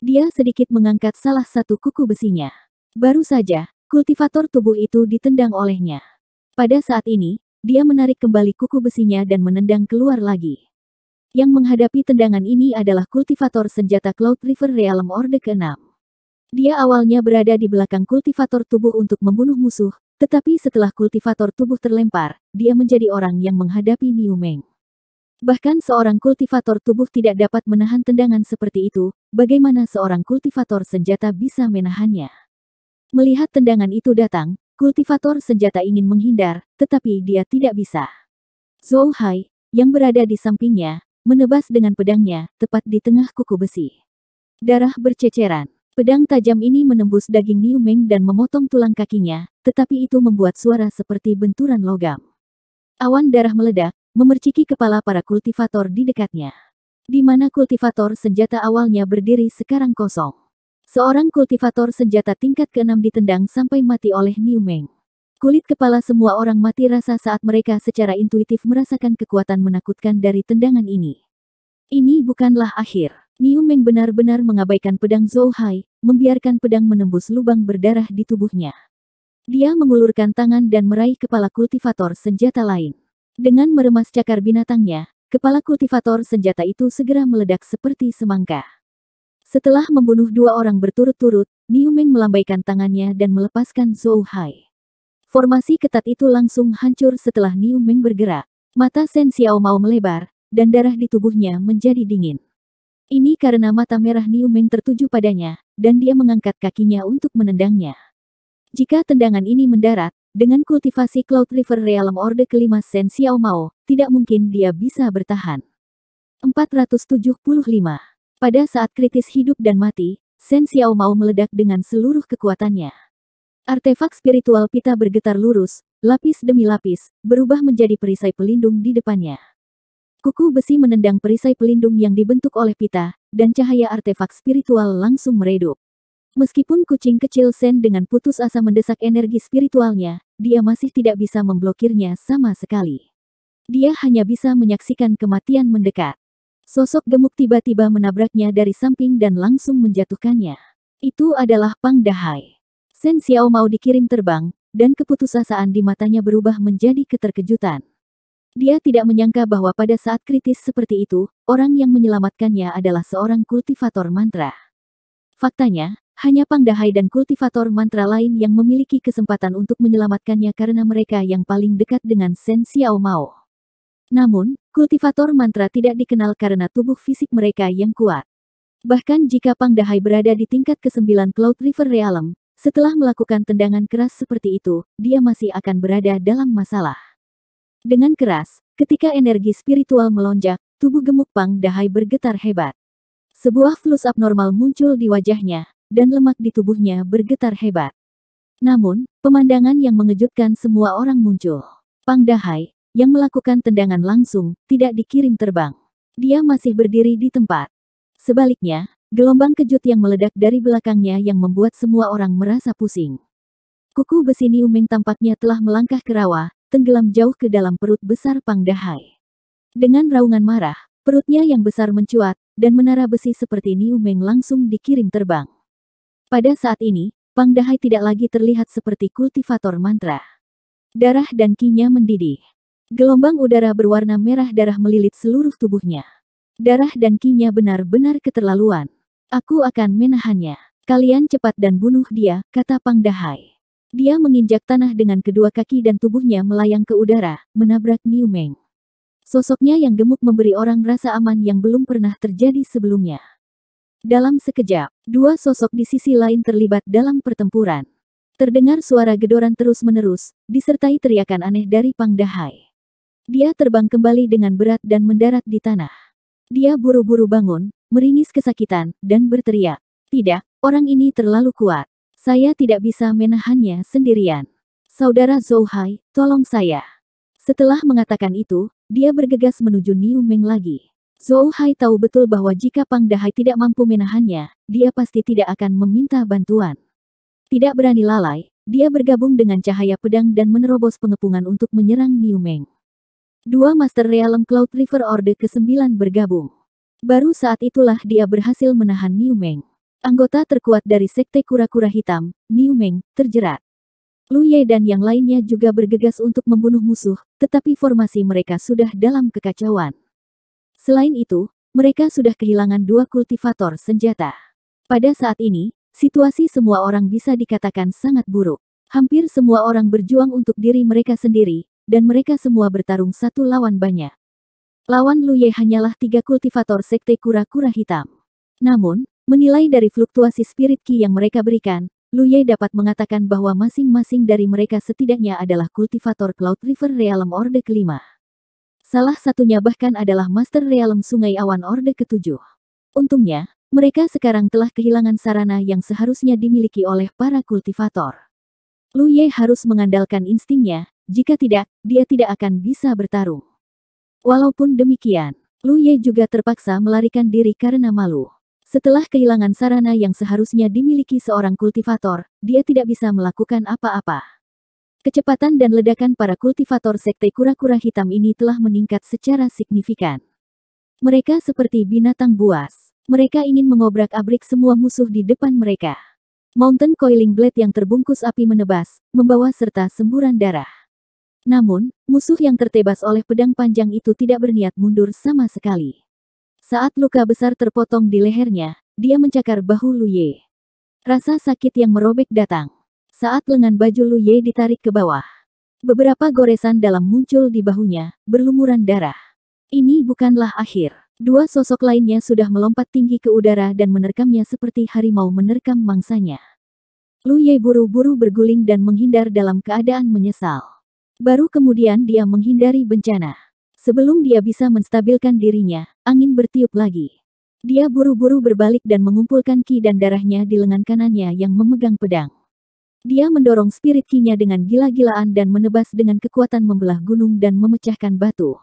Dia sedikit mengangkat salah satu kuku besinya. Baru saja, kultivator tubuh itu ditendang olehnya. Pada saat ini, dia menarik kembali kuku besinya dan menendang keluar lagi. Yang menghadapi tendangan ini adalah kultivator senjata Cloud River Realm Orde ke-6. Dia awalnya berada di belakang kultivator tubuh untuk membunuh musuh, tetapi setelah kultivator tubuh terlempar, dia menjadi orang yang menghadapi Niu Meng. Bahkan seorang kultivator tubuh tidak dapat menahan tendangan seperti itu, bagaimana seorang kultivator senjata bisa menahannya? Melihat tendangan itu datang, kultivator senjata ingin menghindar, tetapi dia tidak bisa. Zhou Hai, yang berada di sampingnya, menebas dengan pedangnya, tepat di tengah kuku besi. Darah berceceran. Pedang tajam ini menembus daging Niu Meng dan memotong tulang kakinya, tetapi itu membuat suara seperti benturan logam. Awan darah meledak, memerciki kepala para kultivator di dekatnya. Di mana kultivator senjata awalnya berdiri sekarang kosong. Seorang kultivator senjata tingkat ke-6 ditendang sampai mati oleh Niu Meng. Kulit kepala semua orang mati rasa saat mereka secara intuitif merasakan kekuatan menakutkan dari tendangan ini. Ini bukanlah akhir. Niu Meng benar-benar mengabaikan pedang Zhou Hai, membiarkan pedang menembus lubang berdarah di tubuhnya. Dia mengulurkan tangan dan meraih kepala kultivator senjata lain. Dengan meremas cakar binatangnya, kepala kultivator senjata itu segera meledak seperti semangka. Setelah membunuh dua orang berturut-turut, Niu Meng melambaikan tangannya dan melepaskan Zhou Hai. Formasi ketat itu langsung hancur setelah Niu Meng bergerak. Mata Shen Xiaomao melebar, dan darah di tubuhnya menjadi dingin. Ini karena mata merah Niu Meng tertuju padanya, dan dia mengangkat kakinya untuk menendangnya. Jika tendangan ini mendarat, dengan kultivasi Cloud River Realm Orde kelima Shen Xiaomao, tidak mungkin dia bisa bertahan. 475. Pada saat kritis hidup dan mati, Shen Xiaomao meledak dengan seluruh kekuatannya. Artefak spiritual pita bergetar lurus, lapis demi lapis, berubah menjadi perisai pelindung di depannya. Kuku besi menendang perisai pelindung yang dibentuk oleh pita, dan cahaya artefak spiritual langsung meredup. Meskipun kucing kecil Shen dengan putus asa mendesak energi spiritualnya, dia masih tidak bisa memblokirnya sama sekali. Dia hanya bisa menyaksikan kematian mendekat. Sosok gemuk tiba-tiba menabraknya dari samping dan langsung menjatuhkannya. Itu adalah Pang Dahai. Shen Xiaomao dikirim terbang, dan keputusasaan di matanya berubah menjadi keterkejutan. Dia tidak menyangka bahwa pada saat kritis seperti itu, orang yang menyelamatkannya adalah seorang kultivator mantra. Faktanya, hanya Pang Dahai dan kultivator mantra lain yang memiliki kesempatan untuk menyelamatkannya karena mereka yang paling dekat dengan Shen Xiaomao. Namun, kultivator mantra tidak dikenal karena tubuh fisik mereka yang kuat. Bahkan jika Pang Dahai berada di tingkat ke-9 Cloud River Realm, setelah melakukan tendangan keras seperti itu, dia masih akan berada dalam masalah. Dengan keras, ketika energi spiritual melonjak, tubuh gemuk Pang Dahai bergetar hebat. Sebuah flus abnormal muncul di wajahnya, dan lemak di tubuhnya bergetar hebat. Namun, pemandangan yang mengejutkan semua orang muncul. Pang Dahai, yang melakukan tendangan langsung, tidak dikirim terbang. Dia masih berdiri di tempat. Sebaliknya, gelombang kejut yang meledak dari belakangnya yang membuat semua orang merasa pusing. Kuku besi Niu Meng tampaknya telah melangkah ke rawa, tenggelam jauh ke dalam perut besar Pang Dahai. Dengan raungan marah, perutnya yang besar mencuat, dan menara besi seperti Niu Meng langsung dikirim terbang. Pada saat ini, Pang Dahai tidak lagi terlihat seperti kultivator mantra. Darah dan ki-nya mendidih. Gelombang udara berwarna merah darah melilit seluruh tubuhnya. Darah dan ki-nya benar-benar keterlaluan. Aku akan menahannya. Kalian cepat dan bunuh dia, kata Pang Dahai. Dia menginjak tanah dengan kedua kaki dan tubuhnya melayang ke udara, menabrak Niu Meng. Sosoknya yang gemuk memberi orang rasa aman yang belum pernah terjadi sebelumnya. Dalam sekejap, dua sosok di sisi lain terlibat dalam pertempuran. Terdengar suara gedoran terus-menerus, disertai teriakan aneh dari Pang Dahai. Dia terbang kembali dengan berat dan mendarat di tanah. Dia buru-buru bangun, meringis kesakitan, dan berteriak. Tidak, orang ini terlalu kuat. Saya tidak bisa menahannya sendirian. Saudara Zhou Hai, tolong saya. Setelah mengatakan itu, dia bergegas menuju Niu Meng lagi. Zhou Hai tahu betul bahwa jika Pang Dahai tidak mampu menahannya, dia pasti tidak akan meminta bantuan. Tidak berani lalai, dia bergabung dengan cahaya pedang dan menerobos pengepungan untuk menyerang Niu Meng. Dua Master Realm Cloud River Orde ke-9 bergabung. Baru saat itulah dia berhasil menahan Niu Meng. Anggota terkuat dari Sekte Kura-Kura Hitam, Niu Meng, terjerat. Lu Ye dan yang lainnya juga bergegas untuk membunuh musuh, tetapi formasi mereka sudah dalam kekacauan. Selain itu, mereka sudah kehilangan dua kultivator senjata. Pada saat ini, situasi semua orang bisa dikatakan sangat buruk. Hampir semua orang berjuang untuk diri mereka sendiri, dan mereka semua bertarung satu lawan banyak. Lawan Lu Ye hanyalah 3 kultivator Sekte Kura-Kura Hitam. Namun, menilai dari fluktuasi spirit ki yang mereka berikan, Lu Ye dapat mengatakan bahwa masing-masing dari mereka setidaknya adalah kultivator Cloud River Realm Orde ke-5. Salah satunya bahkan adalah Master Realm Sungai Awan Orde ke-7. Untungnya, mereka sekarang telah kehilangan sarana yang seharusnya dimiliki oleh para kultivator. Lu Ye harus mengandalkan instingnya, jika tidak, dia tidak akan bisa bertarung. Walaupun demikian, Lu Ye juga terpaksa melarikan diri karena malu. Setelah kehilangan sarana yang seharusnya dimiliki seorang kultivator, dia tidak bisa melakukan apa-apa. Kecepatan dan ledakan para kultivator Sekte Kura-Kura Hitam ini telah meningkat secara signifikan. Mereka seperti binatang buas. Mereka ingin mengobrak-abrik semua musuh di depan mereka. Mountain Coiling Blade yang terbungkus api menebas, membawa serta semburan darah. Namun, musuh yang tertebas oleh pedang panjang itu tidak berniat mundur sama sekali. Saat luka besar terpotong di lehernya, dia mencakar bahu Lu Ye. Rasa sakit yang merobek datang. Saat lengan baju Lu Ye ditarik ke bawah, beberapa goresan dalam muncul di bahunya, berlumuran darah. Ini bukanlah akhir. Dua sosok lainnya sudah melompat tinggi ke udara dan menerkamnya seperti harimau menerkam mangsanya. Lu Ye buru-buru berguling dan menghindar dalam keadaan menyesal. Baru kemudian dia menghindari bencana. Sebelum dia bisa menstabilkan dirinya, angin bertiup lagi. Dia buru-buru berbalik dan mengumpulkan ki dan darahnya di lengan kanannya yang memegang pedang. Dia mendorong spirit ki-nya dengan gila-gilaan dan menebas dengan kekuatan membelah gunung dan memecahkan batu.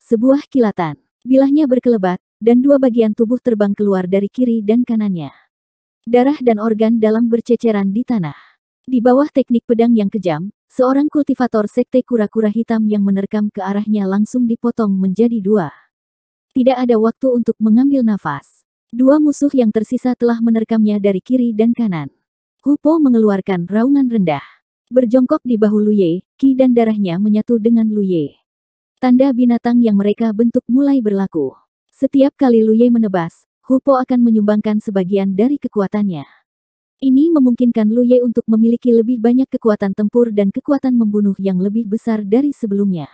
Sebuah kilatan, bilahnya berkelebat, dan dua bagian tubuh terbang keluar dari kiri dan kanannya. Darah dan organ dalam berceceran di tanah. Di bawah teknik pedang yang kejam, seorang kultivator sekte kura-kura hitam yang menerkam ke arahnya langsung dipotong menjadi dua. Tidak ada waktu untuk mengambil nafas. Dua musuh yang tersisa telah menerkamnya dari kiri dan kanan. Hu Po mengeluarkan raungan rendah. Berjongkok di bahu Lu Ye, ki dan darahnya menyatu dengan Lu Ye. Tanda binatang yang mereka bentuk mulai berlaku. Setiap kali Lu Ye menebas, Hu Po akan menyumbangkan sebagian dari kekuatannya. Ini memungkinkan Lu Ye untuk memiliki lebih banyak kekuatan tempur dan kekuatan membunuh yang lebih besar dari sebelumnya.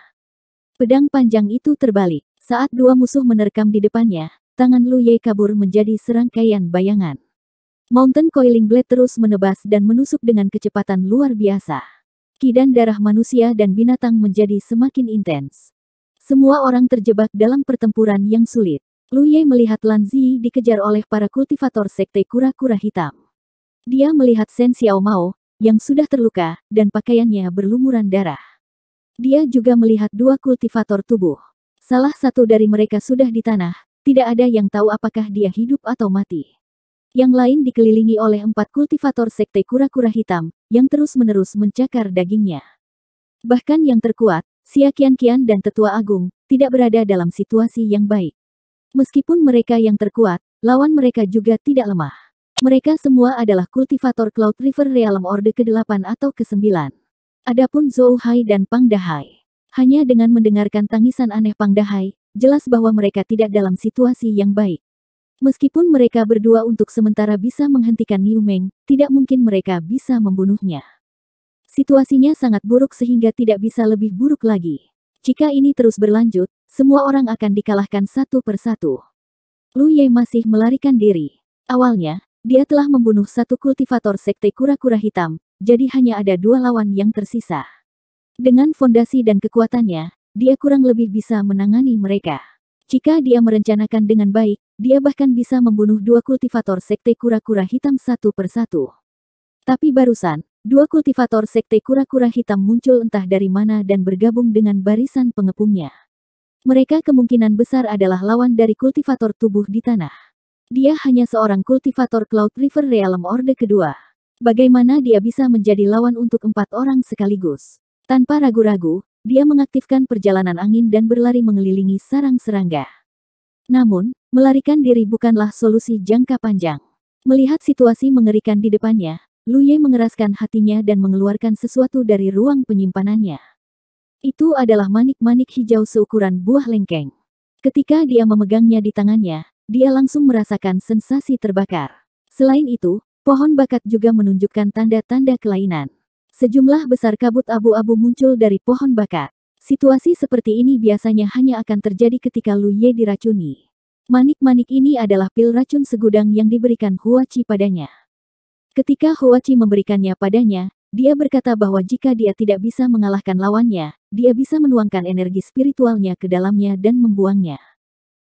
Pedang panjang itu terbalik. Saat dua musuh menerkam di depannya, tangan Lu Ye kabur menjadi serangkaian bayangan. Mountain Coiling Blade terus menebas dan menusuk dengan kecepatan luar biasa. Ki dan darah manusia dan binatang menjadi semakin intens. Semua orang terjebak dalam pertempuran yang sulit. Lu Ye melihat Lan Zi dikejar oleh para kultivator sekte kura-kura hitam. Dia melihat Shen Xiao Mao, yang sudah terluka, dan pakaiannya berlumuran darah. Dia juga melihat dua kultivator tubuh. Salah satu dari mereka sudah di tanah, tidak ada yang tahu apakah dia hidup atau mati. Yang lain dikelilingi oleh 4 kultivator sekte kura-kura hitam, yang terus-menerus mencakar dagingnya. Bahkan yang terkuat, Xia Qianqian dan Tetua Agung, tidak berada dalam situasi yang baik. Meskipun mereka yang terkuat, lawan mereka juga tidak lemah. Mereka semua adalah kultivator Cloud River Realm Orde ke-8 atau ke-9. Adapun Zhou Hai dan Pang Dahai. Hanya dengan mendengarkan tangisan aneh Pang Dahai, jelas bahwa mereka tidak dalam situasi yang baik. Meskipun mereka berdua untuk sementara bisa menghentikan Niu Meng, tidak mungkin mereka bisa membunuhnya. Situasinya sangat buruk sehingga tidak bisa lebih buruk lagi. Jika ini terus berlanjut, semua orang akan dikalahkan satu persatu. Lu Ye masih melarikan diri. Awalnya, dia telah membunuh satu kultivator sekte kura-kura hitam, jadi hanya ada dua lawan yang tersisa. Dengan fondasi dan kekuatannya, dia kurang lebih bisa menangani mereka. Jika dia merencanakan dengan baik, dia bahkan bisa membunuh dua kultivator sekte kura-kura hitam satu persatu. Tapi barusan, dua kultivator sekte kura-kura hitam muncul entah dari mana dan bergabung dengan barisan pengepungnya. Mereka kemungkinan besar adalah lawan dari kultivator tubuh di tanah. Dia hanya seorang kultivator Cloud River Realm Orde kedua. Bagaimana dia bisa menjadi lawan untuk 4 orang sekaligus? Tanpa ragu-ragu, dia mengaktifkan perjalanan angin dan berlari mengelilingi sarang serangga. Namun, melarikan diri bukanlah solusi jangka panjang. Melihat situasi mengerikan di depannya, Lu Ye mengeraskan hatinya dan mengeluarkan sesuatu dari ruang penyimpanannya. Itu adalah manik-manik hijau seukuran buah lengkeng. Ketika dia memegangnya di tangannya, dia langsung merasakan sensasi terbakar. Selain itu, pohon bakat juga menunjukkan tanda-tanda kelainan. Sejumlah besar kabut abu-abu muncul dari pohon bakat. Situasi seperti ini biasanya hanya akan terjadi ketika Lu Ye diracuni. Manik-manik ini adalah pil racun segudang yang diberikan Huachi padanya. Ketika Huachi memberikannya padanya, dia berkata bahwa jika dia tidak bisa mengalahkan lawannya, dia bisa menuangkan energi spiritualnya ke dalamnya dan membuangnya.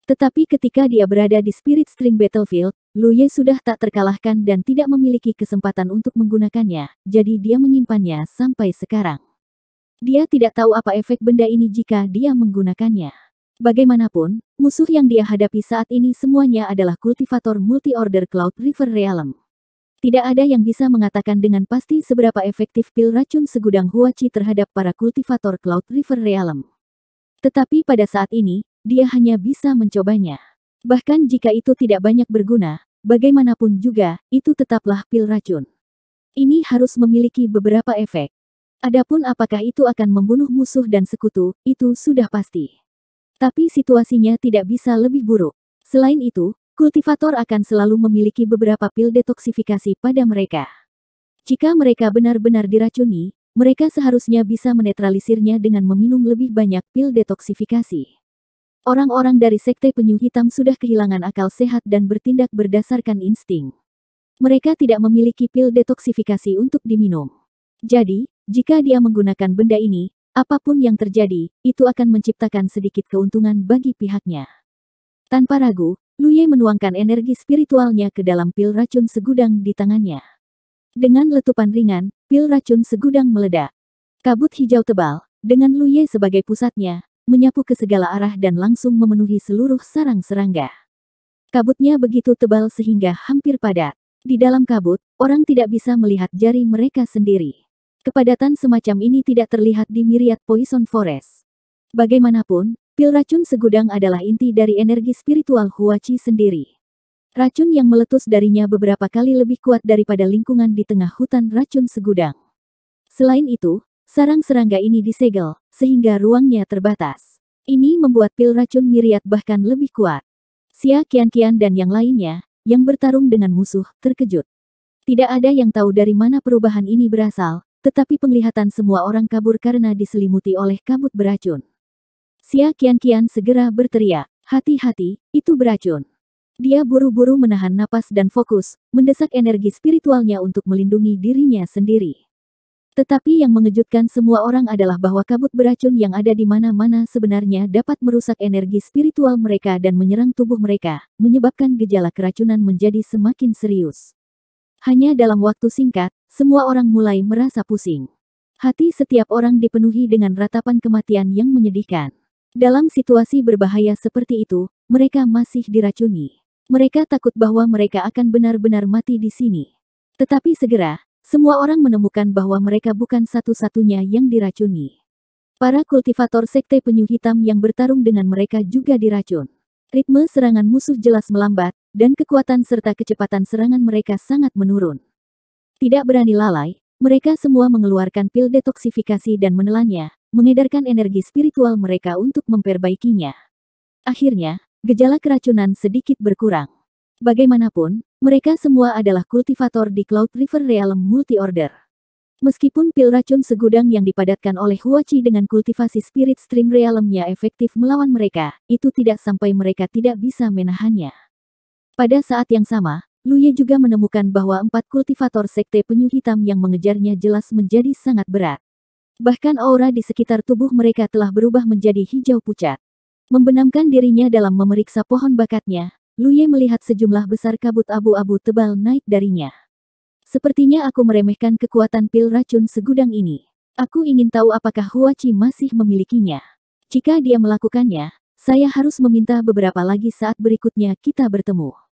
Tetapi ketika dia berada di Spirit Stream Battlefield, Lu Ye sudah tak terkalahkan dan tidak memiliki kesempatan untuk menggunakannya, jadi dia menyimpannya sampai sekarang. Dia tidak tahu apa efek benda ini jika dia menggunakannya. Bagaimanapun, musuh yang dia hadapi saat ini semuanya adalah kultivator multi-order Cloud River Realm. Tidak ada yang bisa mengatakan dengan pasti seberapa efektif pil racun segudang Huachi terhadap para kultivator Cloud River Realm. Tetapi pada saat ini, dia hanya bisa mencobanya. Bahkan jika itu tidak banyak berguna, bagaimanapun juga, itu tetaplah pil racun. Ini harus memiliki beberapa efek. Adapun apakah itu akan membunuh musuh dan sekutu, itu sudah pasti. Tapi situasinya tidak bisa lebih buruk. Selain itu, kultivator akan selalu memiliki beberapa pil detoksifikasi pada mereka. Jika mereka benar-benar diracuni, mereka seharusnya bisa menetralisirnya dengan meminum lebih banyak pil detoksifikasi. Orang-orang dari Sekte Penyu Hitam sudah kehilangan akal sehat dan bertindak berdasarkan insting. Mereka tidak memiliki pil detoksifikasi untuk diminum. Jadi, jika dia menggunakan benda ini, apapun yang terjadi, itu akan menciptakan sedikit keuntungan bagi pihaknya. Tanpa ragu, Lu Ye menuangkan energi spiritualnya ke dalam pil racun segudang di tangannya. Dengan letupan ringan, pil racun segudang meledak. Kabut hijau tebal, dengan Lu Ye sebagai pusatnya, menyapu ke segala arah dan langsung memenuhi seluruh sarang serangga. Kabutnya begitu tebal sehingga hampir padat. Di dalam kabut, orang tidak bisa melihat jari mereka sendiri. Kepadatan semacam ini tidak terlihat di Myriad Poison Forest. Bagaimanapun, pil racun segudang adalah inti dari energi spiritual Huachi sendiri. Racun yang meletus darinya beberapa kali lebih kuat daripada lingkungan di tengah hutan racun segudang. Selain itu, sarang serangga ini disegel, sehingga ruangnya terbatas. Ini membuat pil racun Myriad bahkan lebih kuat. Xia Qianqian dan yang lainnya, yang bertarung dengan musuh, terkejut. Tidak ada yang tahu dari mana perubahan ini berasal, tetapi penglihatan semua orang kabur karena diselimuti oleh kabut beracun. Xia Qianqian segera berteriak, "Hati-hati, itu beracun." Dia buru-buru menahan napas dan fokus, mendesak energi spiritualnya untuk melindungi dirinya sendiri. Tetapi yang mengejutkan semua orang adalah bahwa kabut beracun yang ada di mana-mana sebenarnya dapat merusak energi spiritual mereka dan menyerang tubuh mereka, menyebabkan gejala keracunan menjadi semakin serius. Hanya dalam waktu singkat, semua orang mulai merasa pusing. Hati setiap orang dipenuhi dengan ratapan kematian yang menyedihkan. Dalam situasi berbahaya seperti itu, mereka masih diracuni. Mereka takut bahwa mereka akan benar-benar mati di sini. Tetapi segera, semua orang menemukan bahwa mereka bukan satu-satunya yang diracuni. Para kultivator Sekte Penyu Hitam yang bertarung dengan mereka juga diracun. Ritme serangan musuh jelas melambat, dan kekuatan serta kecepatan serangan mereka sangat menurun. Tidak berani lalai, mereka semua mengeluarkan pil detoksifikasi dan menelannya, mengedarkan energi spiritual mereka untuk memperbaikinya. Akhirnya, gejala keracunan sedikit berkurang. Bagaimanapun, mereka semua adalah kultivator di Cloud River Realm Multi-Order. Meskipun pil racun segudang yang dipadatkan oleh Huachi dengan kultivasi Spirit Stream Realm-nya efektif melawan mereka, itu tidak sampai mereka tidak bisa menahannya. Pada saat yang sama, Lu Ye juga menemukan bahwa 4 kultivator Sekte Penyu Hitam yang mengejarnya jelas menjadi sangat berat. Bahkan aura di sekitar tubuh mereka telah berubah menjadi hijau pucat. Membenamkan dirinya dalam memeriksa pohon bakatnya, Lu Ye melihat sejumlah besar kabut abu-abu tebal naik darinya. Sepertinya aku meremehkan kekuatan pil racun segudang ini. Aku ingin tahu apakah Huachi masih memilikinya. Jika dia melakukannya, saya harus meminta beberapa lagi saat berikutnya kita bertemu.